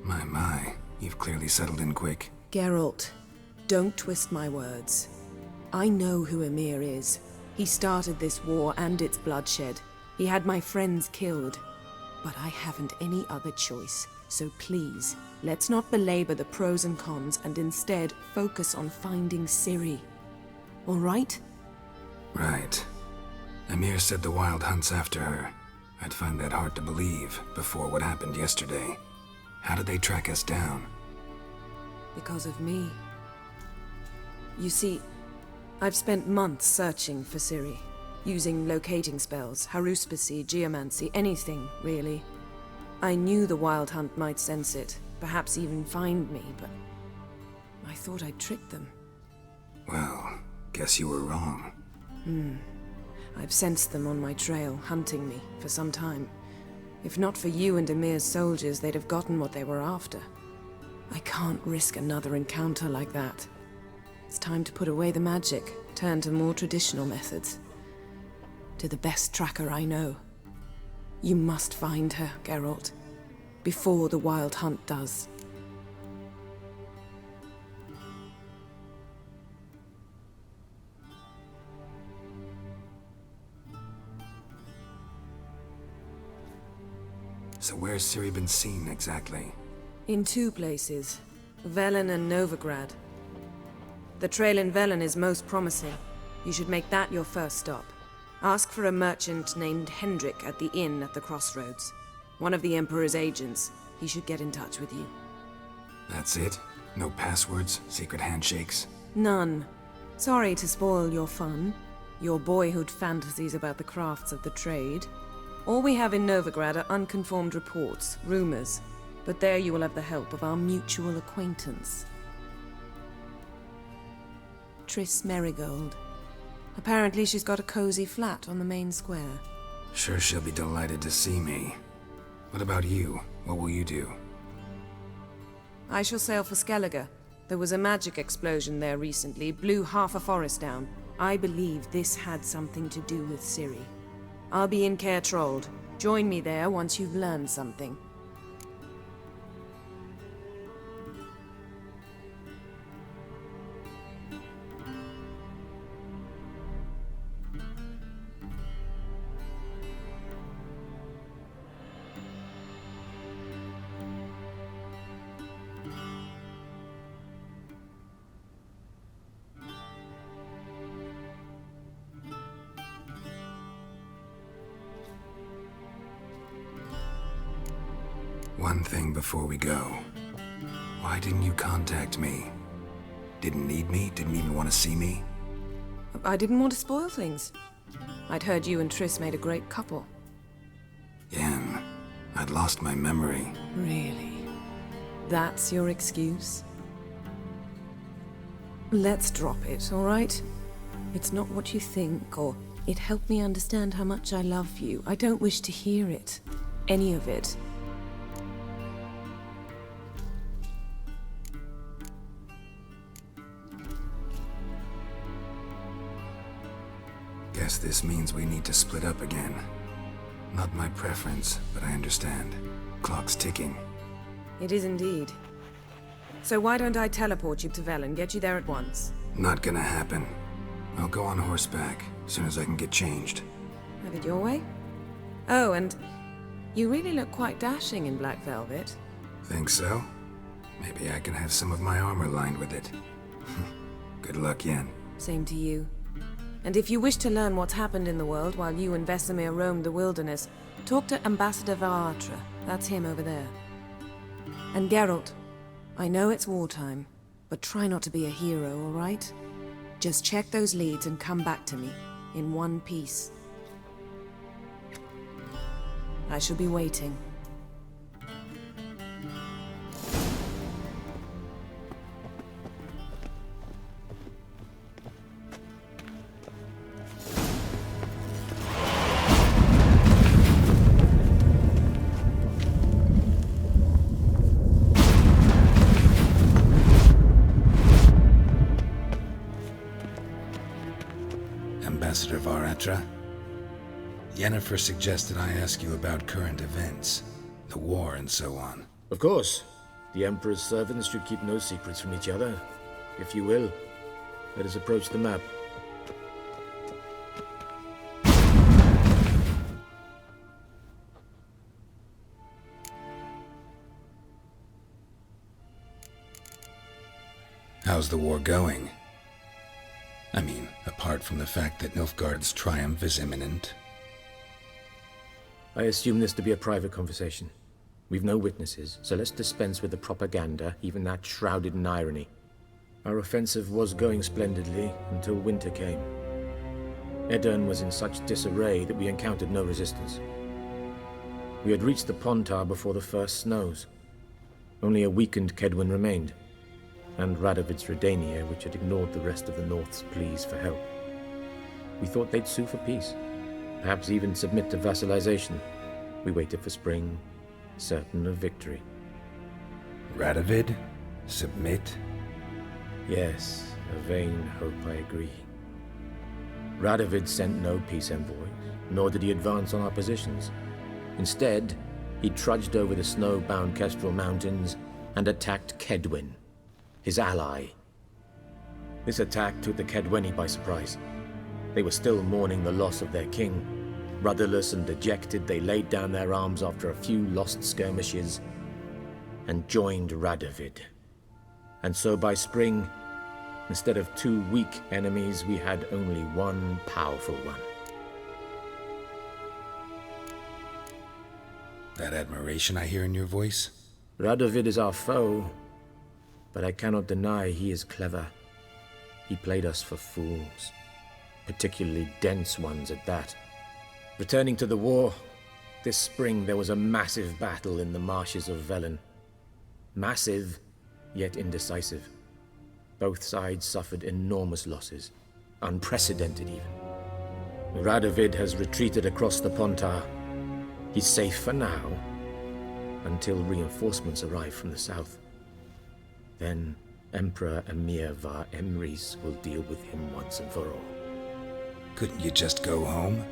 My, you've clearly settled in quick. Geralt, don't twist my words. I know who Emir is. He started this war and its bloodshed. He had my friends killed. But I haven't any other choice. So please, let's not belabor the pros and cons and instead focus on finding Ciri. All right? Right. Emir said the Wild hunt's after her. I'd find that hard to believe before what happened yesterday. How did they track us down? Because of me. You see, I've spent months searching for Ciri, using locating spells, haruspicy, geomancy, anything, really. I knew the Wild Hunt might sense it, perhaps even find me, but I thought I'd tricked them. Well, guess you were wrong. I've sensed them on my trail, hunting me, for some time. If not for you and Emir's soldiers, they'd have gotten what they were after. I can't risk another encounter like that. It's time to put away the magic, turn to more traditional methods. To the best tracker I know. You must find her, Geralt, before the Wild Hunt does. So where's Ciri been seen exactly? In two places, Velen and Novigrad. The trail in Velen is most promising. You should make that your first stop. Ask for a merchant named Hendrik at the inn at the crossroads. One of the Emperor's agents. He should get in touch with you. That's it? No passwords, secret handshakes? None. Sorry to spoil your fun, your boyhood fantasies about the crafts of the trade. All we have in Novigrad are unconformed reports, rumors. But there you will have the help of our mutual acquaintance. Triss Merigold. Apparently she's got a cozy flat on the main square. Sure she'll be delighted to see me. What about you? What will you do? I shall sail for Skellige. There was a magic explosion there recently, blew half a forest down. I believe this had something to do with Ciri. I'll be in Caer Trold. Join me there once you've learned something. One thing before we go. Why didn't you contact me? Didn't need me? Didn't even want to see me? I didn't want to spoil things. I'd heard you and Triss made a great couple. Yen, I'd lost my memory. Really? That's your excuse? Let's drop it, all right? It's not what you think, or it helped me understand how much I love you. I don't wish to hear it. Any of it. Guess this means we need to split up again. Not my preference, but I understand. Clock's ticking. It is indeed. So why don't I teleport you to Vel and get you there at once? Not gonna happen. I'll go on horseback, as soon as I can get changed. Have it your way? Oh, and you really look quite dashing in black velvet. Think so? Maybe I can have some of my armor lined with it. Good luck, Yen. Same to you. And if you wish to learn what's happened in the world while you and Vesemir roamed the wilderness, talk to Ambassador Varatra. That's him over there. And Geralt, I know it's wartime, but try not to be a hero, all right? Just check those leads and come back to me, in one piece. I shall be waiting. Ambassador Varatra? Yennefer suggested I ask you about current events, the war and so on. Of course. The Emperor's servants should keep no secrets from each other. If you will, let us approach the map. How's the war going? I mean, apart from the fact that Nilfgaard's triumph is imminent. I assume this to be a private conversation. We've no witnesses, so let's dispense with the propaganda, even that shrouded in irony. Our offensive was going splendidly until winter came. Edirn was in such disarray that we encountered no resistance. We had reached the Pontar before the first snows. Only a weakened Kedwin remained, and Radovid's Redania, which had ignored the rest of the North's pleas for help. We thought they'd sue for peace, perhaps even submit to vassalization. We waited for spring, certain of victory. Radovid? Submit? Yes, a vain hope, I agree. Radovid sent no peace envoys, nor did he advance on our positions. Instead, he trudged over the snow-bound Kestrel Mountains and attacked Kedwin, his ally. This attack took the Kedweni by surprise. They were still mourning the loss of their king. Rudderless and dejected, they laid down their arms after a few lost skirmishes and joined Radovid. And so by spring, instead of two weak enemies, we had only one powerful one. That admiration I hear in your voice? Radovid is our foe, But I cannot deny he is clever. He played us for fools, particularly dense ones at that. Returning to the war, this spring there was a massive battle in the marshes of Velen. Massive, yet indecisive. Both sides suffered enormous losses, unprecedented even. Radovid has retreated across the Pontar. He's safe for now, until reinforcements arrive from the south. Then Emperor Emir var Emrys will deal with him once and for all. Couldn't you just go home?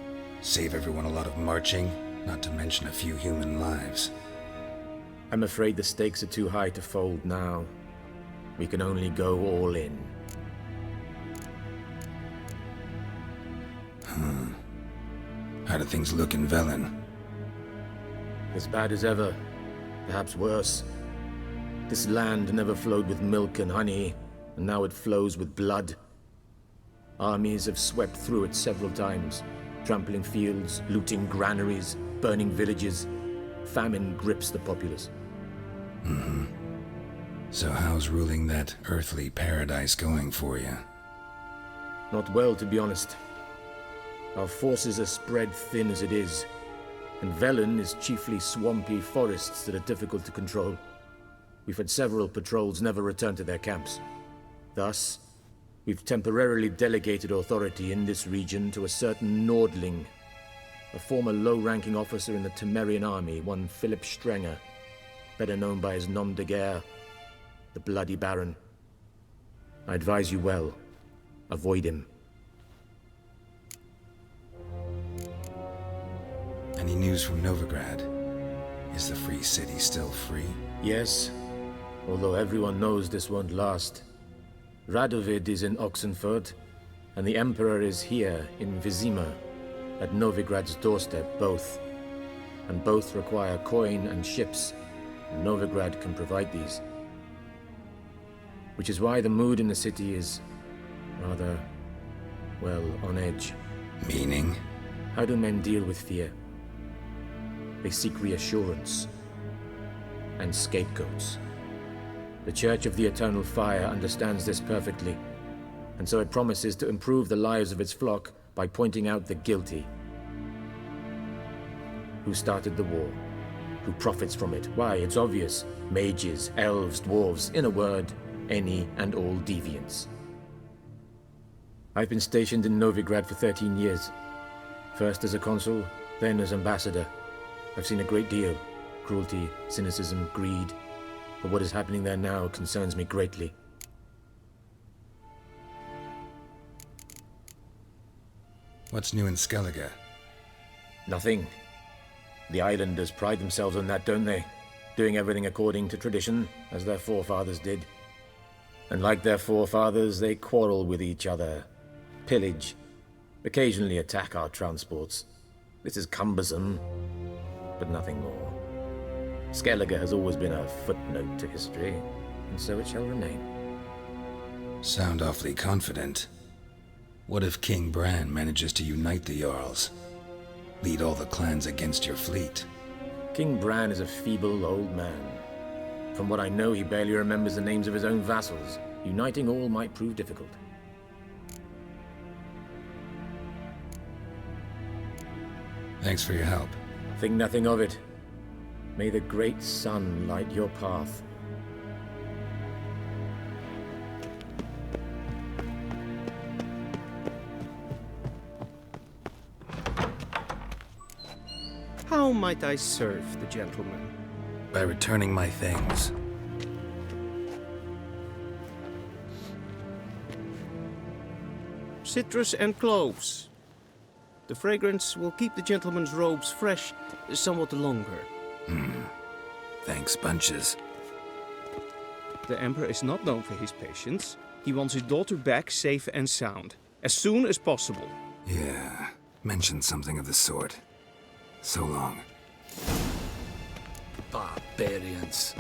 Save everyone a lot of marching, not to mention a few human lives. I'm afraid the stakes are too high to fold now. We can only go all in. How do things look in Velen? As bad as ever, perhaps worse. This land never flowed with milk and honey, and now it flows with blood. Armies have swept through it several times, trampling fields, looting granaries, burning villages. Famine grips the populace. So how's ruling that earthly paradise going for you? Not well, to be honest. Our forces are spread thin as it is, and Velen is chiefly swampy forests that are difficult to control. We've had several patrols never return to their camps. Thus, we've temporarily delegated authority in this region to a certain Nordling, a former low-ranking officer in the Temerian army, one Philip Strenger, better known by his nom de guerre, the Bloody Baron. I advise you well. Avoid him. Any news from Novigrad? Is the free city still free? Yes, although everyone knows this won't last. Radovid is in Oxenfurt, and the Emperor is here in Vizima, at Novigrad's doorstep, both. And both require coin and ships, and Novigrad can provide these. Which is why the mood in the city is rather, well, on edge. Meaning? How do men deal with fear? They seek reassurance and scapegoats. The Church of the Eternal Fire understands this perfectly, and so it promises to improve the lives of its flock by pointing out the guilty. Who started the war? Who profits from it? Why, it's obvious. Mages, elves, dwarves, in a word, any and all deviants. I've been stationed in Novigrad for 13 years. First as a consul, then as ambassador. I've seen a great deal. Cruelty, cynicism, greed. But what is happening there now concerns me greatly. What's new in Skellige? Nothing. The islanders pride themselves on that, don't they? Doing everything according to tradition, as their forefathers did. And like their forefathers, they quarrel with each other, pillage, occasionally attack our transports. This is cumbersome, but nothing more. Skellige has always been a footnote to history, and so it shall remain. Sound awfully confident. What if King Bran manages to unite the Jarls? Lead all the clans against your fleet? King Bran is a feeble old man. From what I know, he barely remembers the names of his own vassals. Uniting all might prove difficult. Thanks for your help. Think nothing of it. May the great sun light your path. How might I serve the gentleman? By returning my things. Citrus and cloves. The fragrance will keep the gentleman's robes fresh somewhat longer. Thanks, bunches. The Emperor is not known for his patience. He wants his daughter back safe and sound, as soon as possible. Yeah, mentioned something of the sort. So long. Barbarians.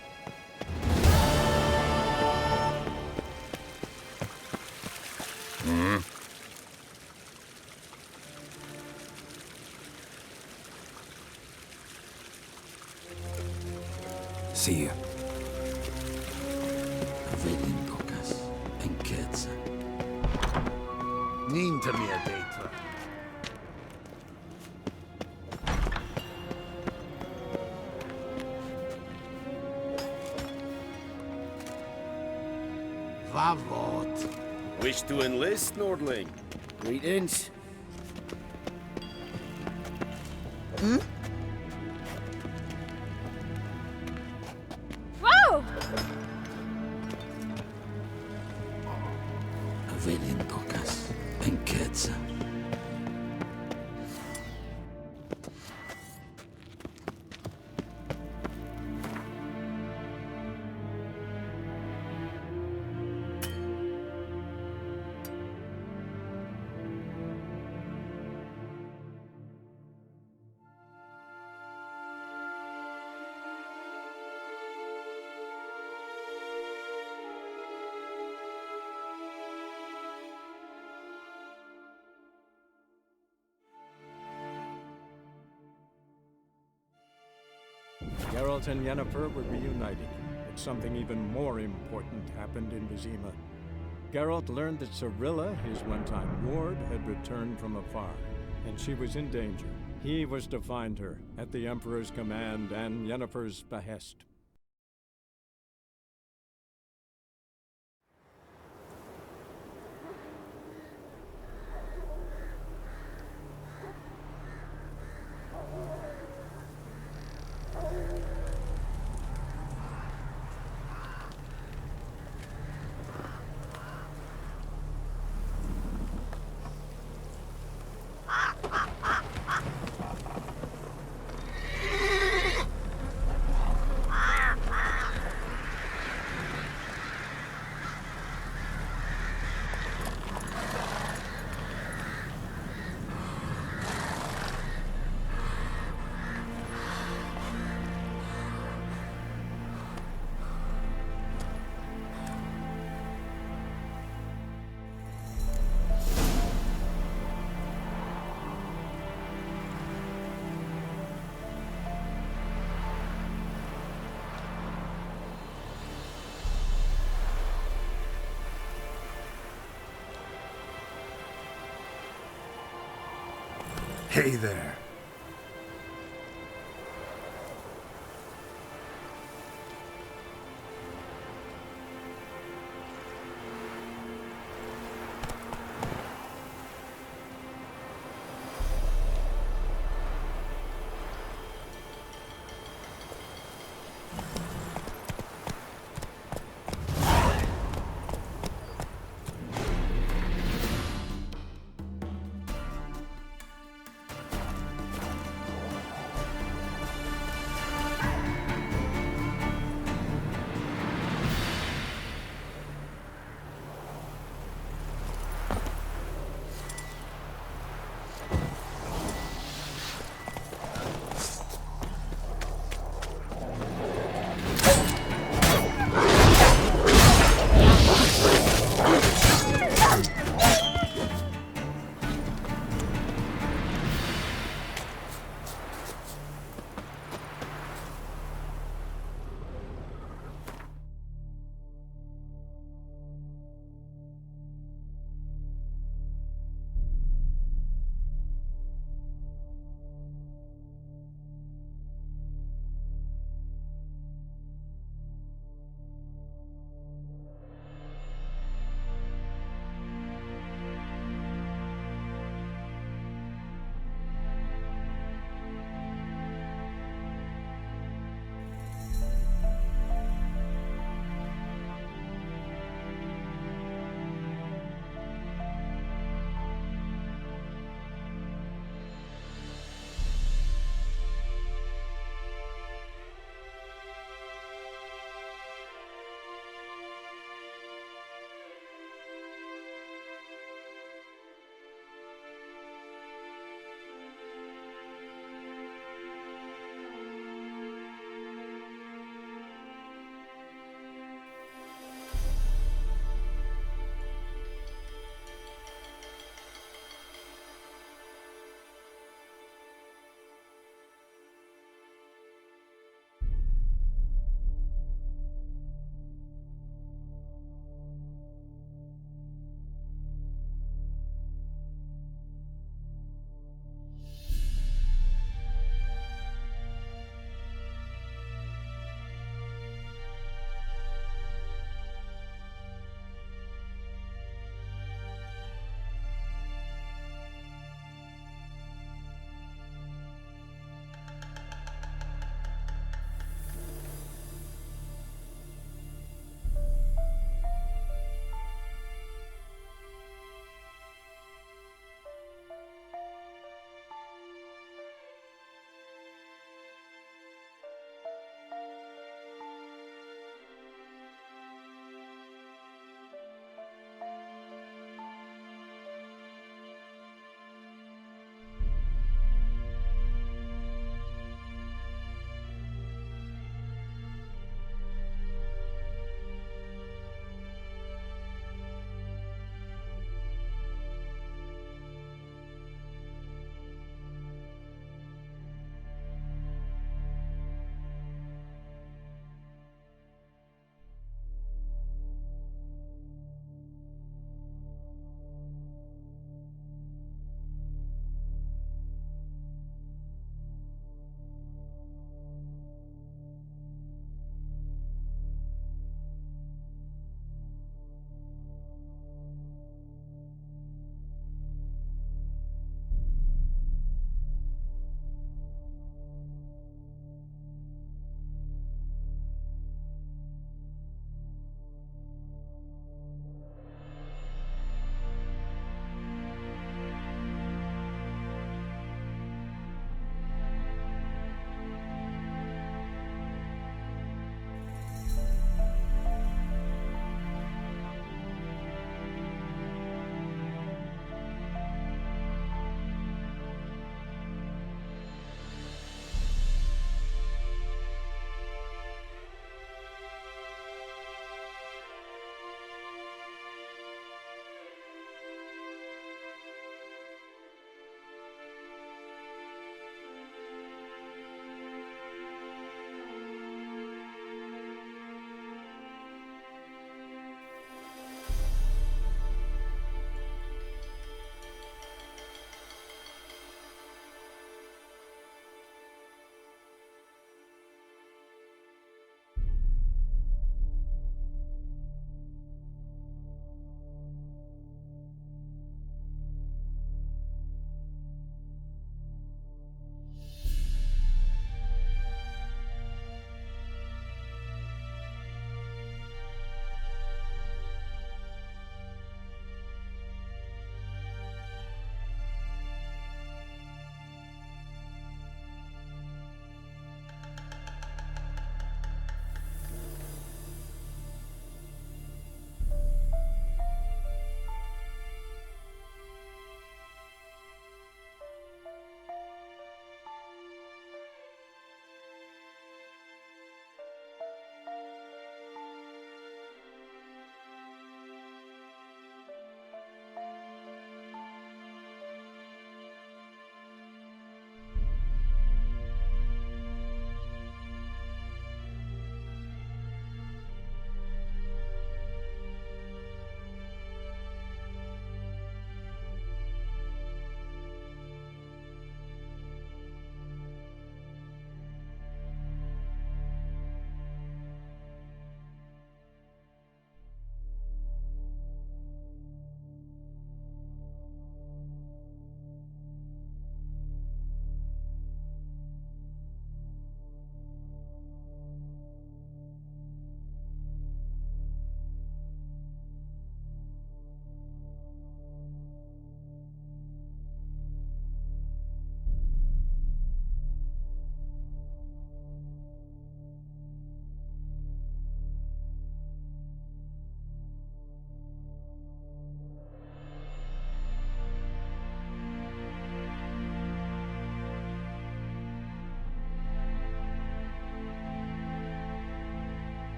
See you. The to me a data. Vavot. Wish to enlist, Nordling? Greetings. Whoa! Avelin Kokas and Ketsa. Geralt and Yennefer were reunited, but something even more important happened in Vizima. Geralt learned that Cirilla, his one-time ward, had returned from afar, and she was in danger. He was to find her, at the Emperor's command and Yennefer's behest. Hey there.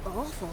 look awful.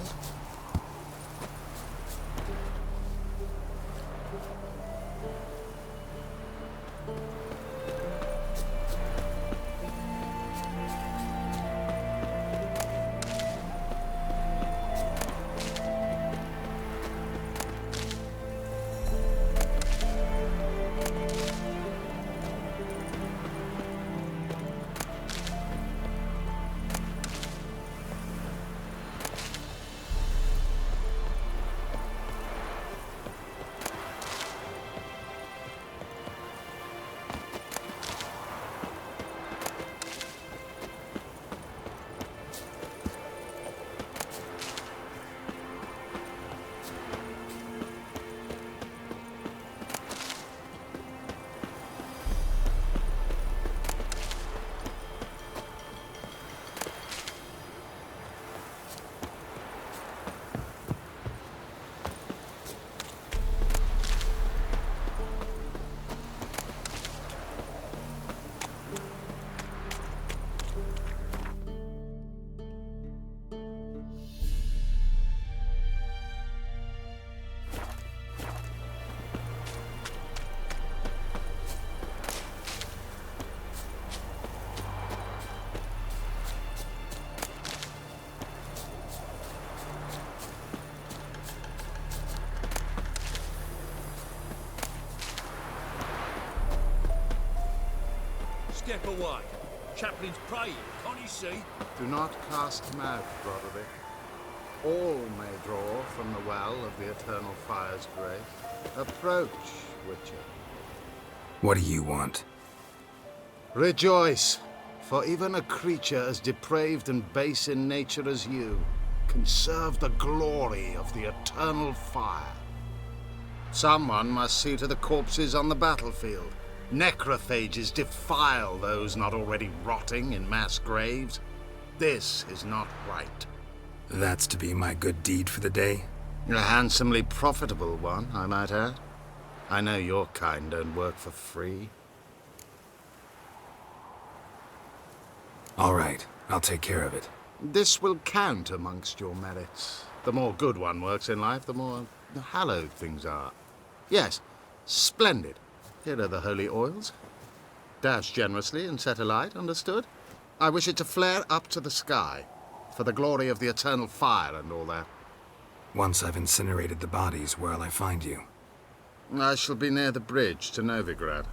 Step away. Chaplain's praying, can't you see? Do not cast mouth, Broderick. All may draw from the well of the Eternal Fire's grace. Approach, Witcher. What do you want? Rejoice, for even a creature as depraved and base in nature as you can serve the glory of the Eternal Fire. Someone must see to the corpses on the battlefield. Necrophages defile those not already rotting in mass graves. This is not right. That's to be my good deed for the day? A handsomely profitable one, I might add. I know your kind don't work for free. All right, I'll take care of it. This will count amongst your merits. The more good one works in life, the more hallowed things are. Yes, splendid. Here are the holy oils. Dash generously and set alight, understood? I wish it to flare up to the sky, for the glory of the Eternal Fire and all that. Once I've incinerated the bodies, where'll I find you? I shall be near the bridge to Novigrad.